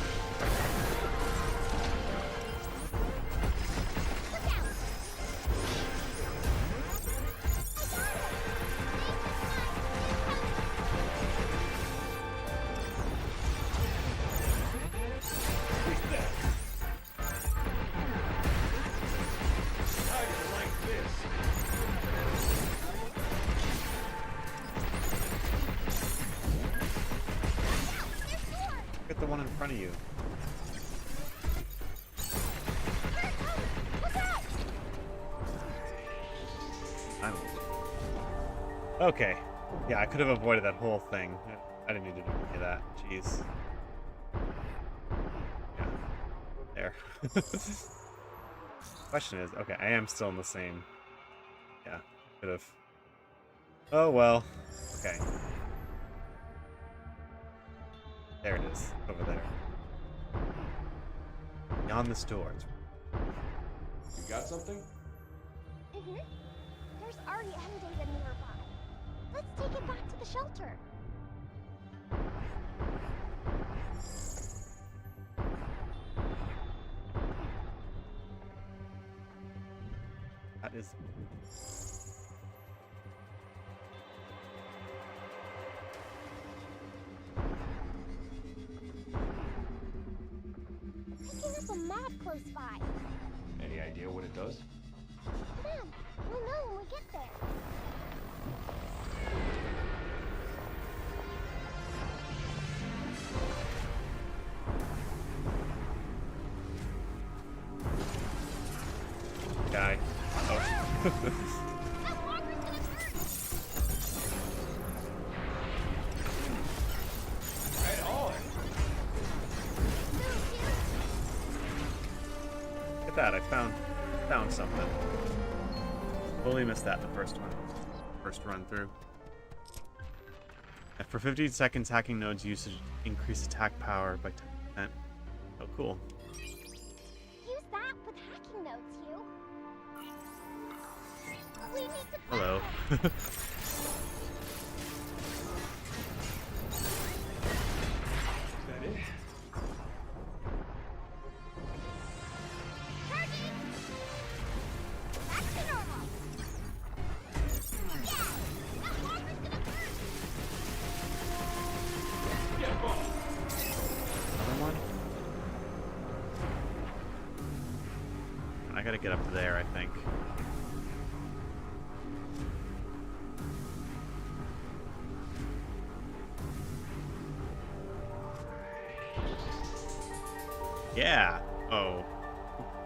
Speaker 1: Look at the one in front of you. I'm... Okay. Yeah, I could have avoided that whole thing. I didn't need to do any of that. Jeez. Yeah. There. Question is, okay, I am still in the same... Yeah, could have... Oh well. Okay. There it is, over there. Beyond this door.
Speaker 3: You got something?
Speaker 2: Mm-hmm. There's already M data nearby. Let's take it back to the shelter.
Speaker 1: That is...
Speaker 2: Picking up a mob close by.
Speaker 3: Any idea what it does?
Speaker 2: Come on, we'll know when we get there.
Speaker 1: Guy. Oh.
Speaker 2: That walker's gonna hurt!
Speaker 3: Right on!
Speaker 2: Move, dude!
Speaker 1: Look at that, I found something. Totally missed that in the first one. First run through. And for 15 seconds, hacking nodes usage increase attack power by 10%. Oh, cool.
Speaker 2: Use that with hacking notes, Hugh. We need to
Speaker 1: Hello.
Speaker 3: Is that it?
Speaker 2: Charging! Back to normal. Yeah! That walker's gonna hurt!
Speaker 3: Get ball!
Speaker 1: Another one? gotta get up there, I think. Yeah. Oh.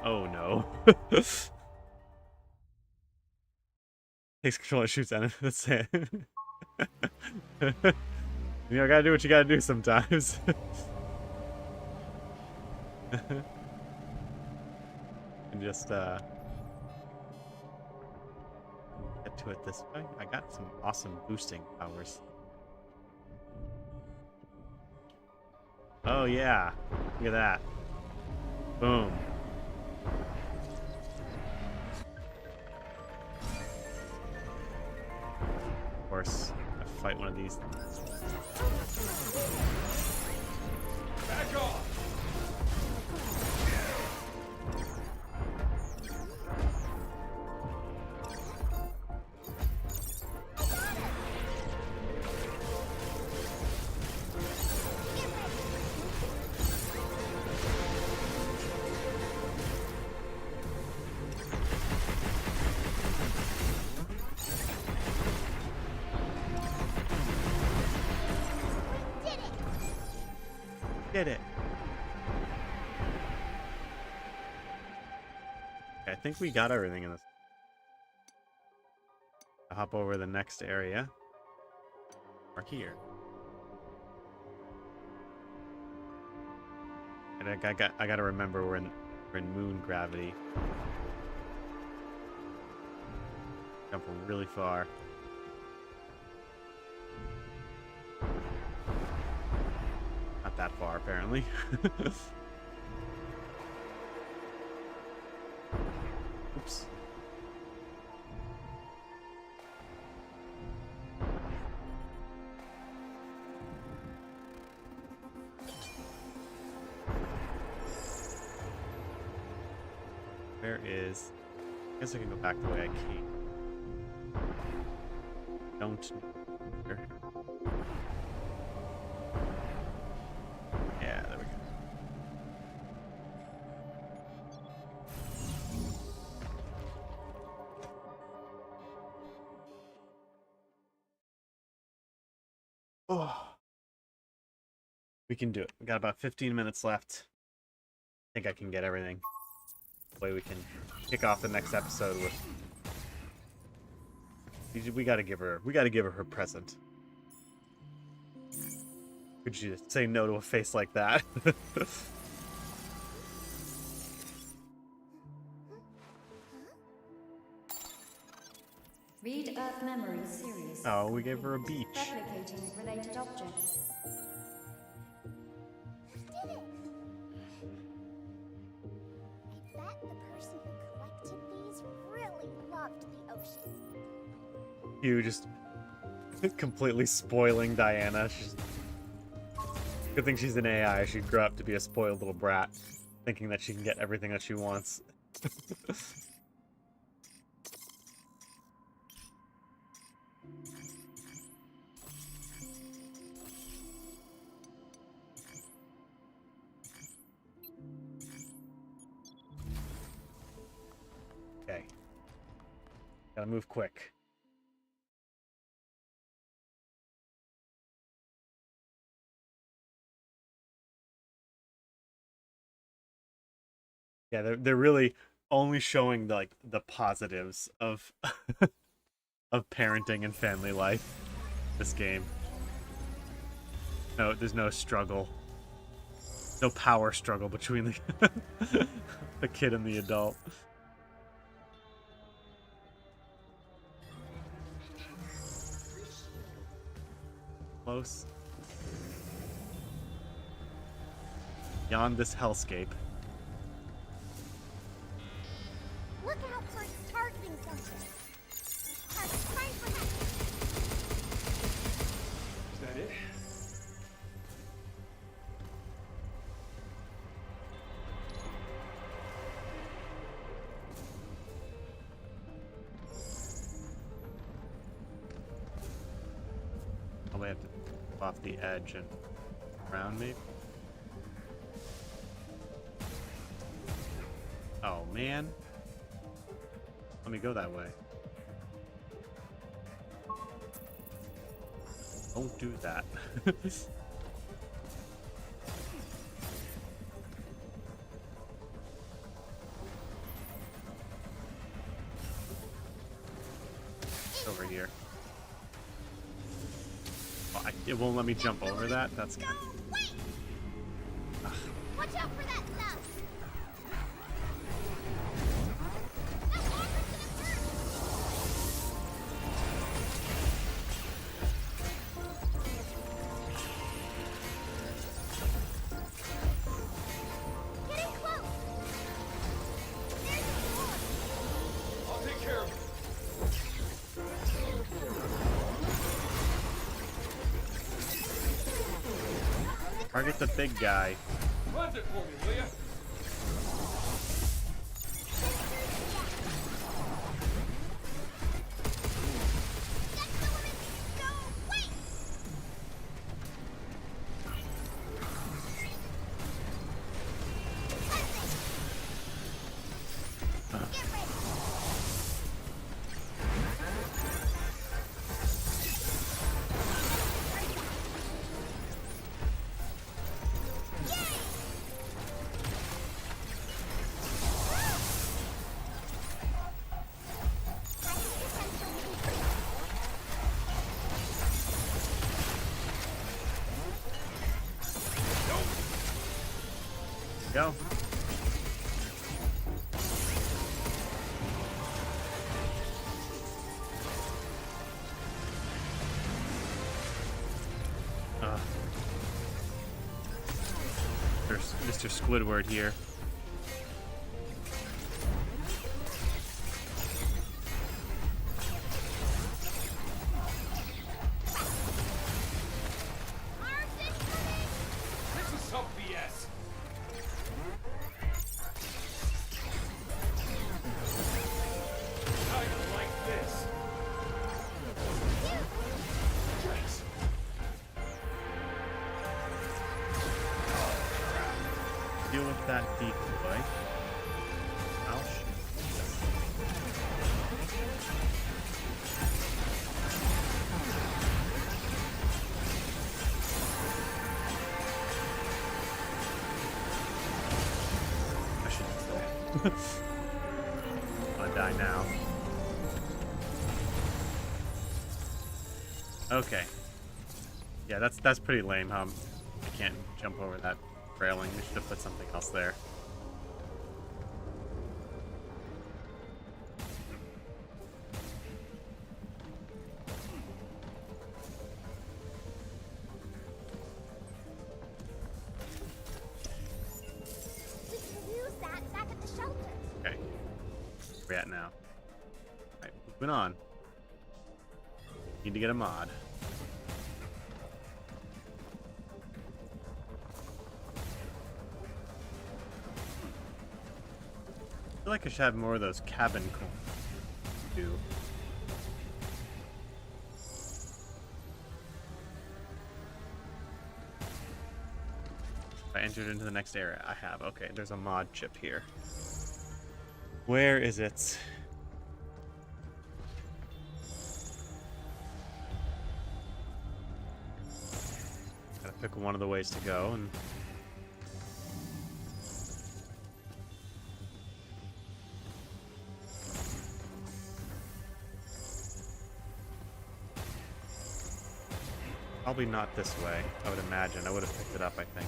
Speaker 1: Oh no. Takes control and shoots enemies. That's it. You know, gotta do what you gotta do sometimes. And just get to it this way. I got some awesome boosting powers. Oh yeah. Look at that. Boom. Of course, I fight one of these.
Speaker 3: Back off!
Speaker 1: Did it. Okay, I think we got everything in this. I'll hop over to the next area. Or here. And I gotta remember we're in moon gravity. Jump really far. Not that far, apparently. Oops. Where is... I guess I can go back the way I came. Don't... Yeah, there we go. Oh. We can do it. We got about 15 minutes left. I think I can get everything. That way we can kick off the next episode with... We gotta give her her present. Could you say no to a face like that?
Speaker 5: Read Earth Memory series.
Speaker 1: Oh, we gave her a beach.
Speaker 5: Replicating related objects.
Speaker 2: Did it! I bet the person who collected these really loved the ocean.
Speaker 1: You just completely spoiling Diana. Good thing she's an AI. She'd grow up to be a spoiled little brat, thinking that she can get everything that she wants. Okay. Gotta move quick. Yeah, they're really only showing the positives of of parenting and family life. This game. No, there's no struggle. No power struggle between the kid and the adult. Close. Beyond this hellscape.
Speaker 2: Look out for its targeting something. Time for that.
Speaker 3: Is that it?
Speaker 1: Probably have to off the edge and around me. Oh man. Let me go that way. Don't do that. Over here. Oh, it won't let me jump over that? That's
Speaker 2: No,
Speaker 1: kind
Speaker 2: wait! Watch out for that stuff! That walker's gonna hurt! Getting close! There's a door!
Speaker 3: I'll take care of it.
Speaker 1: Target the big guy.
Speaker 3: Cleanse it for me, will ya?
Speaker 2: No, wait! Get ready!
Speaker 1: Go. There's Mr. Squidward here.
Speaker 3: This is some BS. I don't like this. Thanks.
Speaker 1: Deal with that decoy. I'll shoot. I shouldn't say. I'll die now. Okay. Yeah, that's pretty lame, huh? I can't jump over that railing. We should have put something else there.
Speaker 2: We can use that back at the shelter.
Speaker 1: Okay. Where we at now? Alright, moving on. Need to get a mod. I feel like I should have more of those cabin coins. Do. I entered into the next area. I have. Okay, there's a mod chip here. Where is it? Gotta pick one of the ways to go and probably not this way, I would imagine. I would have picked it up, I think.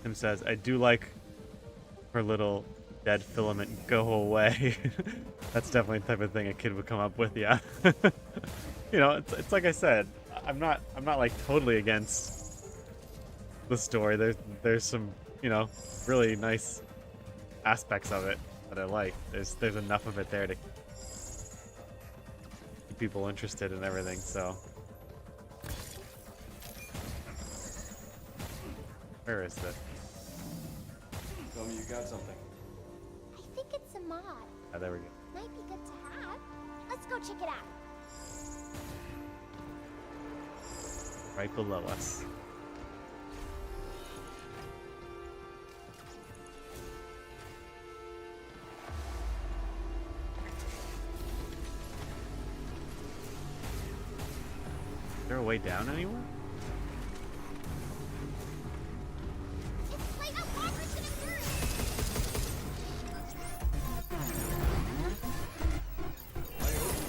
Speaker 1: Tim says, I do like her little dead filament go away. That's definitely the type of thing a kid would come up with, yeah. You know, it's like I said, I'm not like totally against the story. There's some, you know, really nice aspects of it that I like. There's enough of it there to keep people interested in everything, so. Where is this?
Speaker 3: Tell me you got something.
Speaker 2: I think it's a mod.
Speaker 1: Ah, there we go.
Speaker 2: Might be good to have. Let's go check it out.
Speaker 1: Right below us. way down anywhere?
Speaker 2: It's like a walker's gonna burn. Get ready.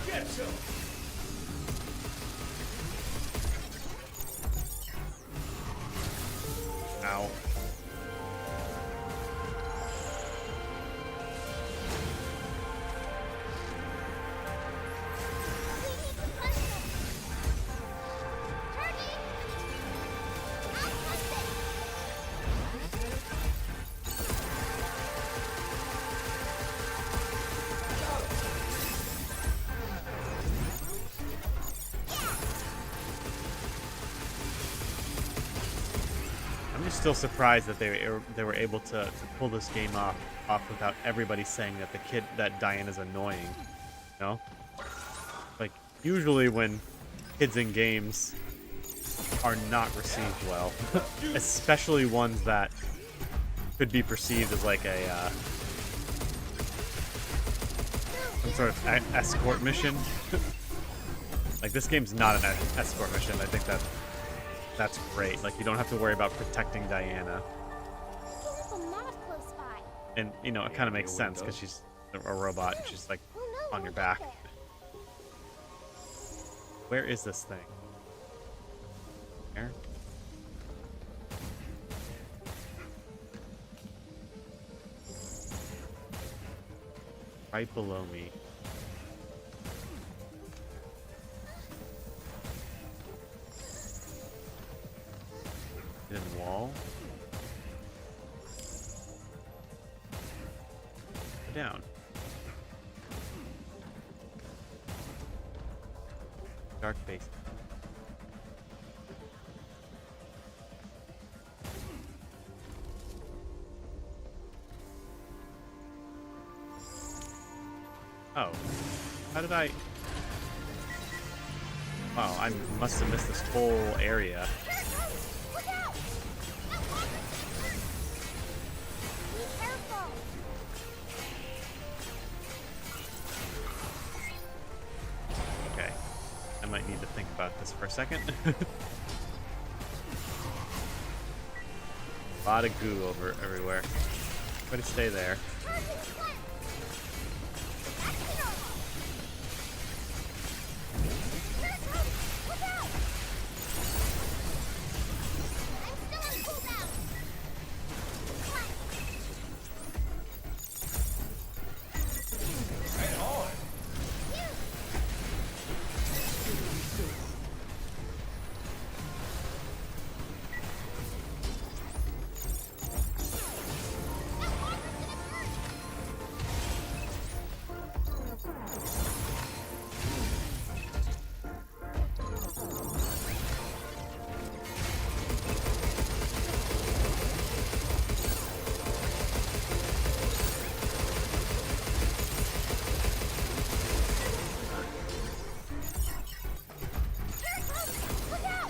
Speaker 3: Get some!
Speaker 1: Ow.
Speaker 2: We need to punch them. Turkey! I'll punch it.
Speaker 1: I'm just still surprised that they were able to pull this game off without everybody saying that that Diana's annoying. You know? Like, usually when kids in games are not received well, especially ones that could be perceived as like a some sort of escort mission. Like, this game's not an escort mission. I think that's great. Like, you don't have to worry about protecting Diana.
Speaker 2: There's a mob close by.
Speaker 1: And, you know, it kind of makes sense because she's a robot. And she's, like, on your back. Where is this thing? There? Right below me. Hidden wall. Go down. Dark basement. Oh. How did I... Wow, I must have missed this whole area.
Speaker 2: Look out! That walker's gonna burn. Be careful.
Speaker 1: Okay. I might need to think about this for a second. A lot of goo everywhere. Everybody stay there.
Speaker 2: Target flank. That's the normal. Here it comes. Look out! I'm still on cooldown. Flank.
Speaker 3: Right on!
Speaker 2: You. That walker's gonna burn. Here it comes. Look out!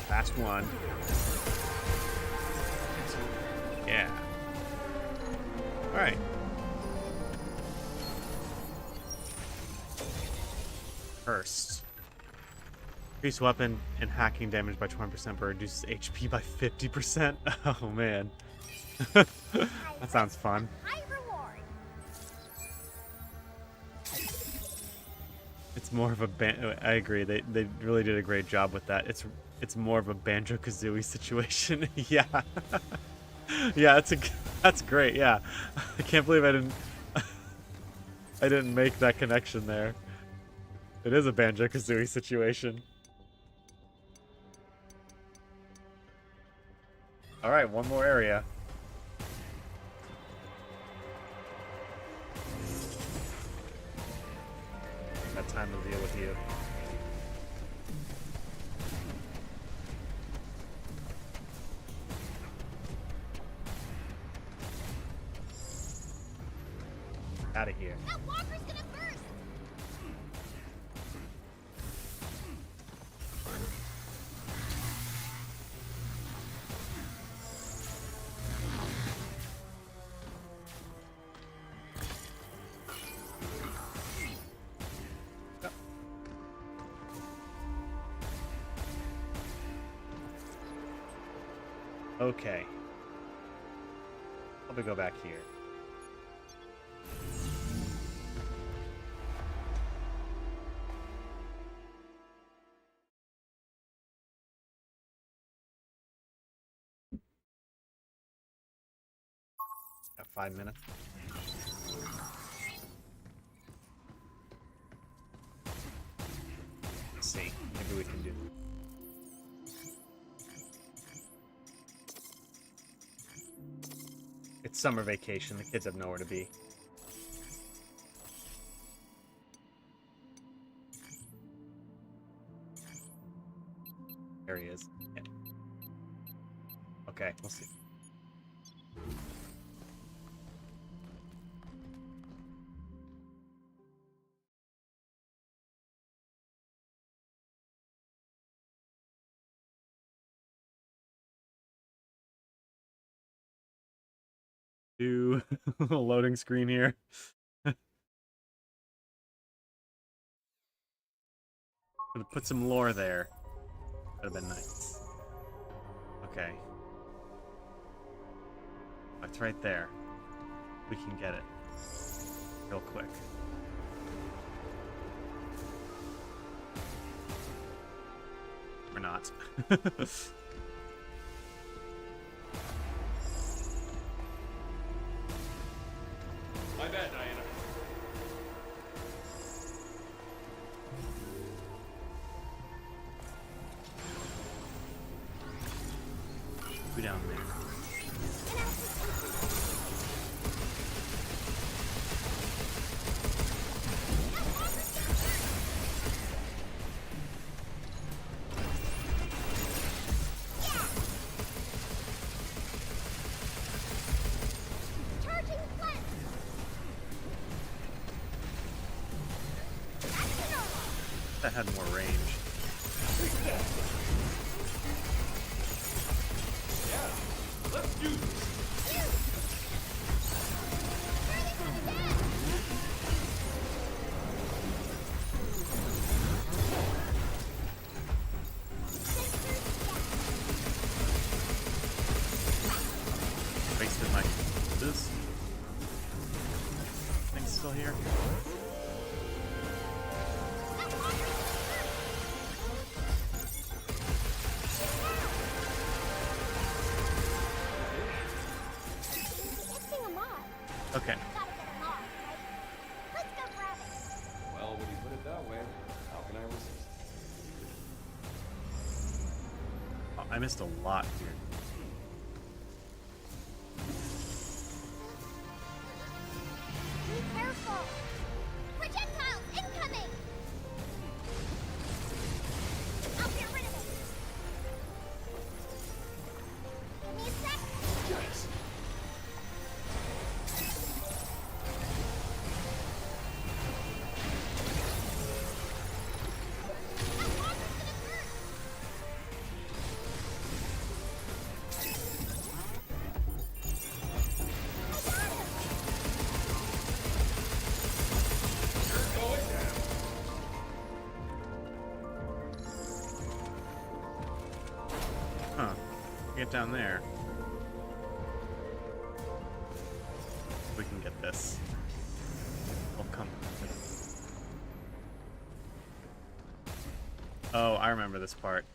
Speaker 1: Last one. Yeah. Alright. First. Increase weapon and hacking damage by 20%, but reduces HP by 50%. Oh man. That sounds fun.
Speaker 2: High reward.
Speaker 1: It's more of a I agree. They really did a great job with that. It's more of a Banjo-Kazooie situation. Yeah. Yeah, that's great. Yeah. I can't believe I didn't make that connection there. It is a Banjo-Kazooie situation. All right, one more area. That got time to deal with you. Out of here.
Speaker 2: That walker's gonna burst!
Speaker 1: Okay. Probably go back here. Got 5 minutes. Let's see. Maybe we can do. It's summer vacation. The kids have nowhere to be. There he is. Yeah. Okay, we'll see. Do a loading screen here. Gonna put some lore there. That'd have been nice. Okay. It's right there. We can get it. Real quick. Or not.
Speaker 3: My bad, Diana.
Speaker 1: Go down there.
Speaker 2: Charging flint!
Speaker 1: That had more range.
Speaker 3: Let's do this.
Speaker 1: Wasted my. This thing's still here.
Speaker 2: Fixing him off.
Speaker 1: Okay.
Speaker 2: Gotta get him off, right? Let's go grab it.
Speaker 3: Well, when you put it that way, how can I resist?
Speaker 1: Oh, I missed a lot here.
Speaker 2: Be careful. Projectiles incoming! I'll get rid of it. Give me a sec.
Speaker 3: Yes.
Speaker 2: That walker's gonna burst! I got him!
Speaker 3: You're going down.
Speaker 1: Huh. Get down there. We can get this. We'll come. Oh, I remember this part.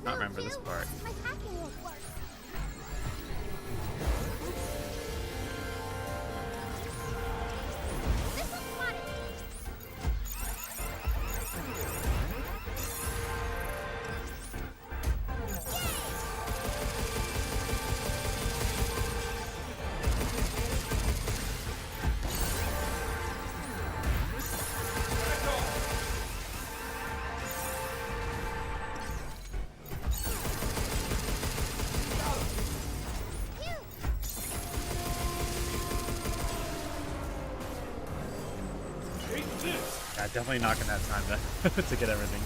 Speaker 1: I
Speaker 2: No,
Speaker 1: remember this
Speaker 2: Q.
Speaker 1: part.
Speaker 2: My hacking won't work. Missile spotted! Yay!
Speaker 1: Yeah, definitely not gonna have time to to get everything.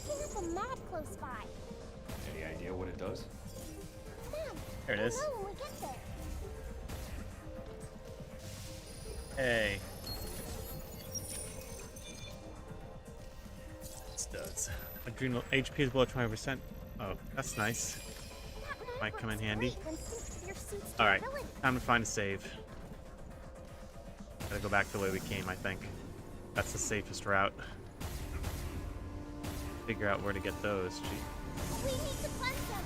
Speaker 2: Picking up a map close by.
Speaker 3: Any idea what it does?
Speaker 2: Mom,
Speaker 1: There it
Speaker 2: we'll
Speaker 1: is.
Speaker 2: know when we get there.
Speaker 1: Hey. This does. Adrenal HP is below 20%. Oh, that's nice.
Speaker 2: That map
Speaker 1: Might come in
Speaker 2: looks
Speaker 1: handy.
Speaker 2: great when synced with your suit's
Speaker 1: Alright,
Speaker 2: durability.
Speaker 1: time to find a save. Gotta go back the way we came, I think. That's the safest route. Figure out where to get those. Gee.
Speaker 2: We need to cleanse them.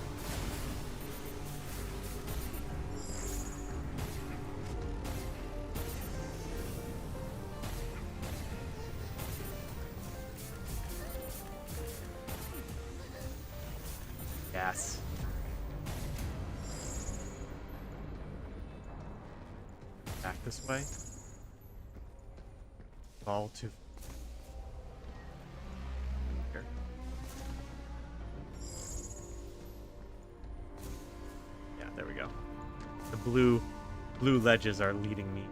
Speaker 1: Gas. Back this way. Fall to here. Yeah, there we go. The blue ledges are leading me.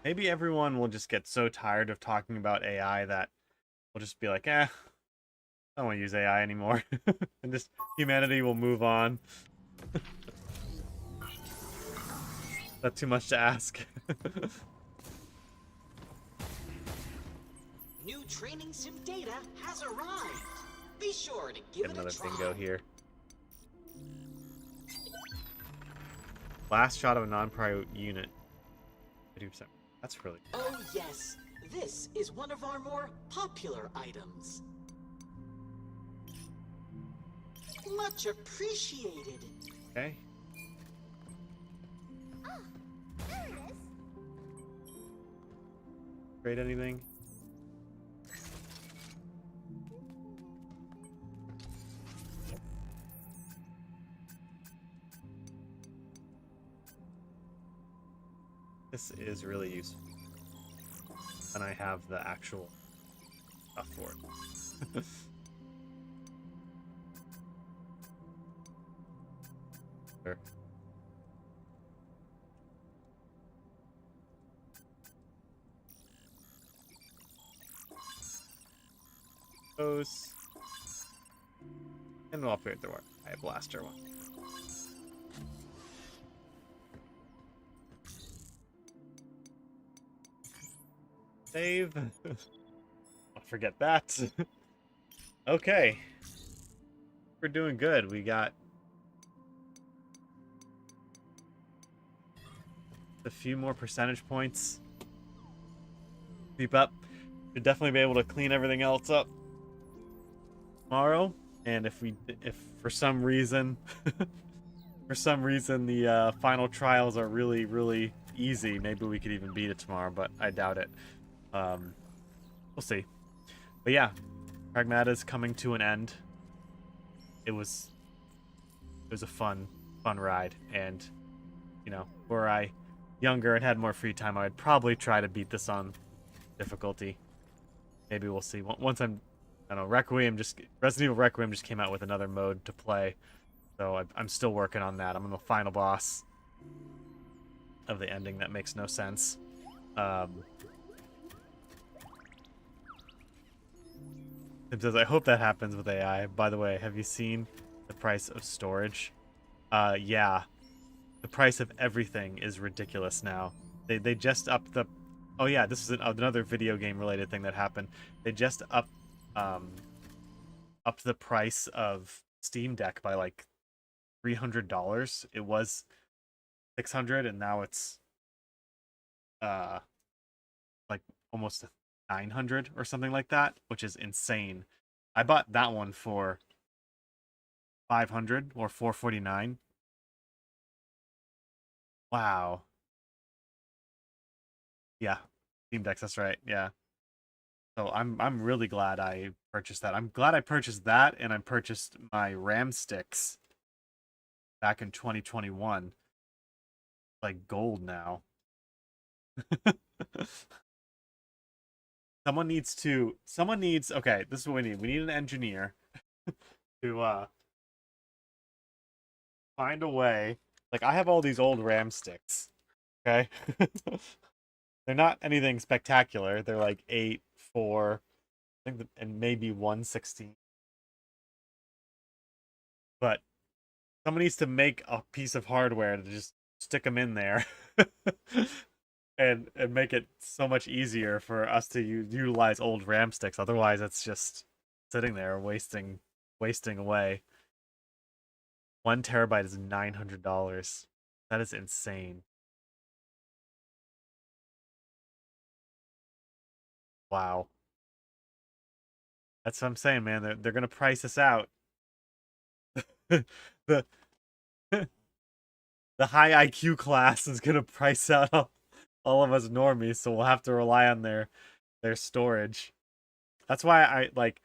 Speaker 1: Maybe everyone will just get so tired of talking about AI that we'll just be like, I don't want to use AI anymore. And just humanity will move on. That's too much to ask.
Speaker 4: New training sim data has arrived. Be sure to give
Speaker 1: Get
Speaker 4: it
Speaker 1: another
Speaker 4: a try.
Speaker 1: bingo here. Last shot of a non-prio unit. 50%. That's really good.
Speaker 4: Oh yes, this is one of our more popular items. Much appreciated.
Speaker 1: Okay.
Speaker 2: Ah, there it is.
Speaker 1: Trade anything? This is really useful. And I have the actual stuff for it. Sure. Those. And we'll upgrade the blaster one. Save. I'll forget that. Okay. We're doing good. We got a few more percentage points. Keep up. Should definitely be able to clean everything else up tomorrow. And if for some reason the final trials are really, really easy, maybe we could even beat it tomorrow, but I doubt it. We'll see. But yeah, Pragmata is coming to an end. It was a fun ride, and you know, were I younger and had more free time, I would probably try to beat this on difficulty. Maybe we'll see. Once I don't know, Resident Evil Requiem just came out with another mode to play, so I'm still working on that. I'm on the final boss of the ending that makes no sense. It says, I hope that happens with AI. By the way, have you seen the price of storage? Yeah. The price of everything is ridiculous now. They just upped the... Oh yeah, this is another video game related thing that happened. They just upped the price of Steam Deck by like $300. It was $600 and now it's uh like almost 900 or something like that, which is insane. I bought that one for 500 or 449. Wow. Yeah. Steam Decks, that's right. Yeah. So I'm really glad I purchased that. I'm glad I purchased that, and I purchased my RAM sticks back in 2021. Like gold now. Someone needs okay, this is what we need. We need an engineer to find a way. Like I have all these old RAM sticks, okay? They're not anything spectacular. They're like 8, 4, and maybe 116. But someone needs to make a piece of hardware to just stick them in there and make it so much easier for us to utilize old RAM sticks. Otherwise, it's just sitting there wasting away. 1 terabyte is $900. That is insane. Wow. That's what I'm saying, man. They're gonna price us out. the the high IQ class is gonna price out all of us normies, so we'll have to rely on their storage. That's why I like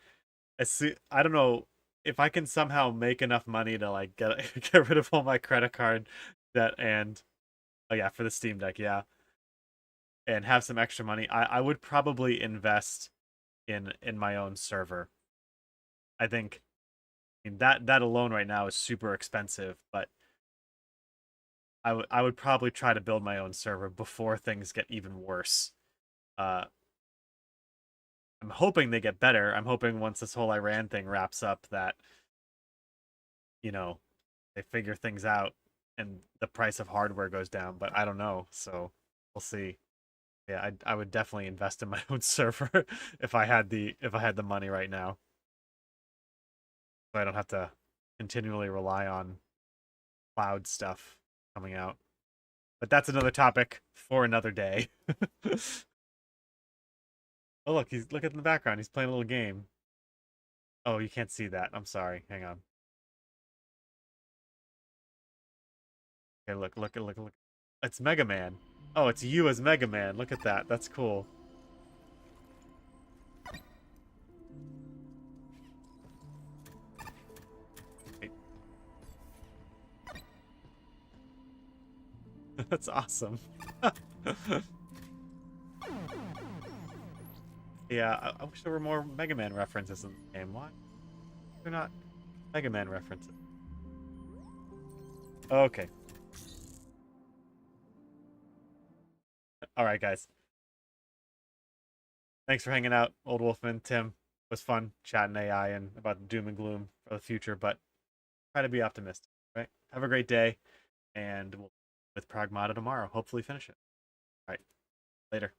Speaker 1: I don't know if I can somehow make enough money to like get get rid of all my credit card debt and oh yeah, for the Steam Deck, yeah. And have some extra money. I would probably invest in my own server. I think I mean that alone right now is super expensive, but I would probably try to build my own server before things get even worse. Uh, I'm hoping they get better. I'm hoping once this whole Iran thing wraps up that you know they figure things out and the price of hardware goes down. But I don't know, so we'll see. Yeah, I would definitely invest in my own server if I had the money right now, so I don't have to continually rely on cloud stuff coming out. But that's another topic for another day. Oh look, he's look at in the background. He's playing a little game. Oh, you can't see that. I'm sorry. Hang on. Okay, look. It's Mega Man. Oh, it's you as Mega Man. Look at that. That's cool. Wait. That's awesome. Yeah, I wish there were more Mega Man references in the game. Why? They're not Mega Man references. Okay. All right, guys. Thanks for hanging out, Old Wolfman. Tim, it was fun chatting AI and about doom and gloom for the future, but try to be optimistic, right? Have a great day, and we'll with Pragmata tomorrow. Hopefully finish it. All right. Later.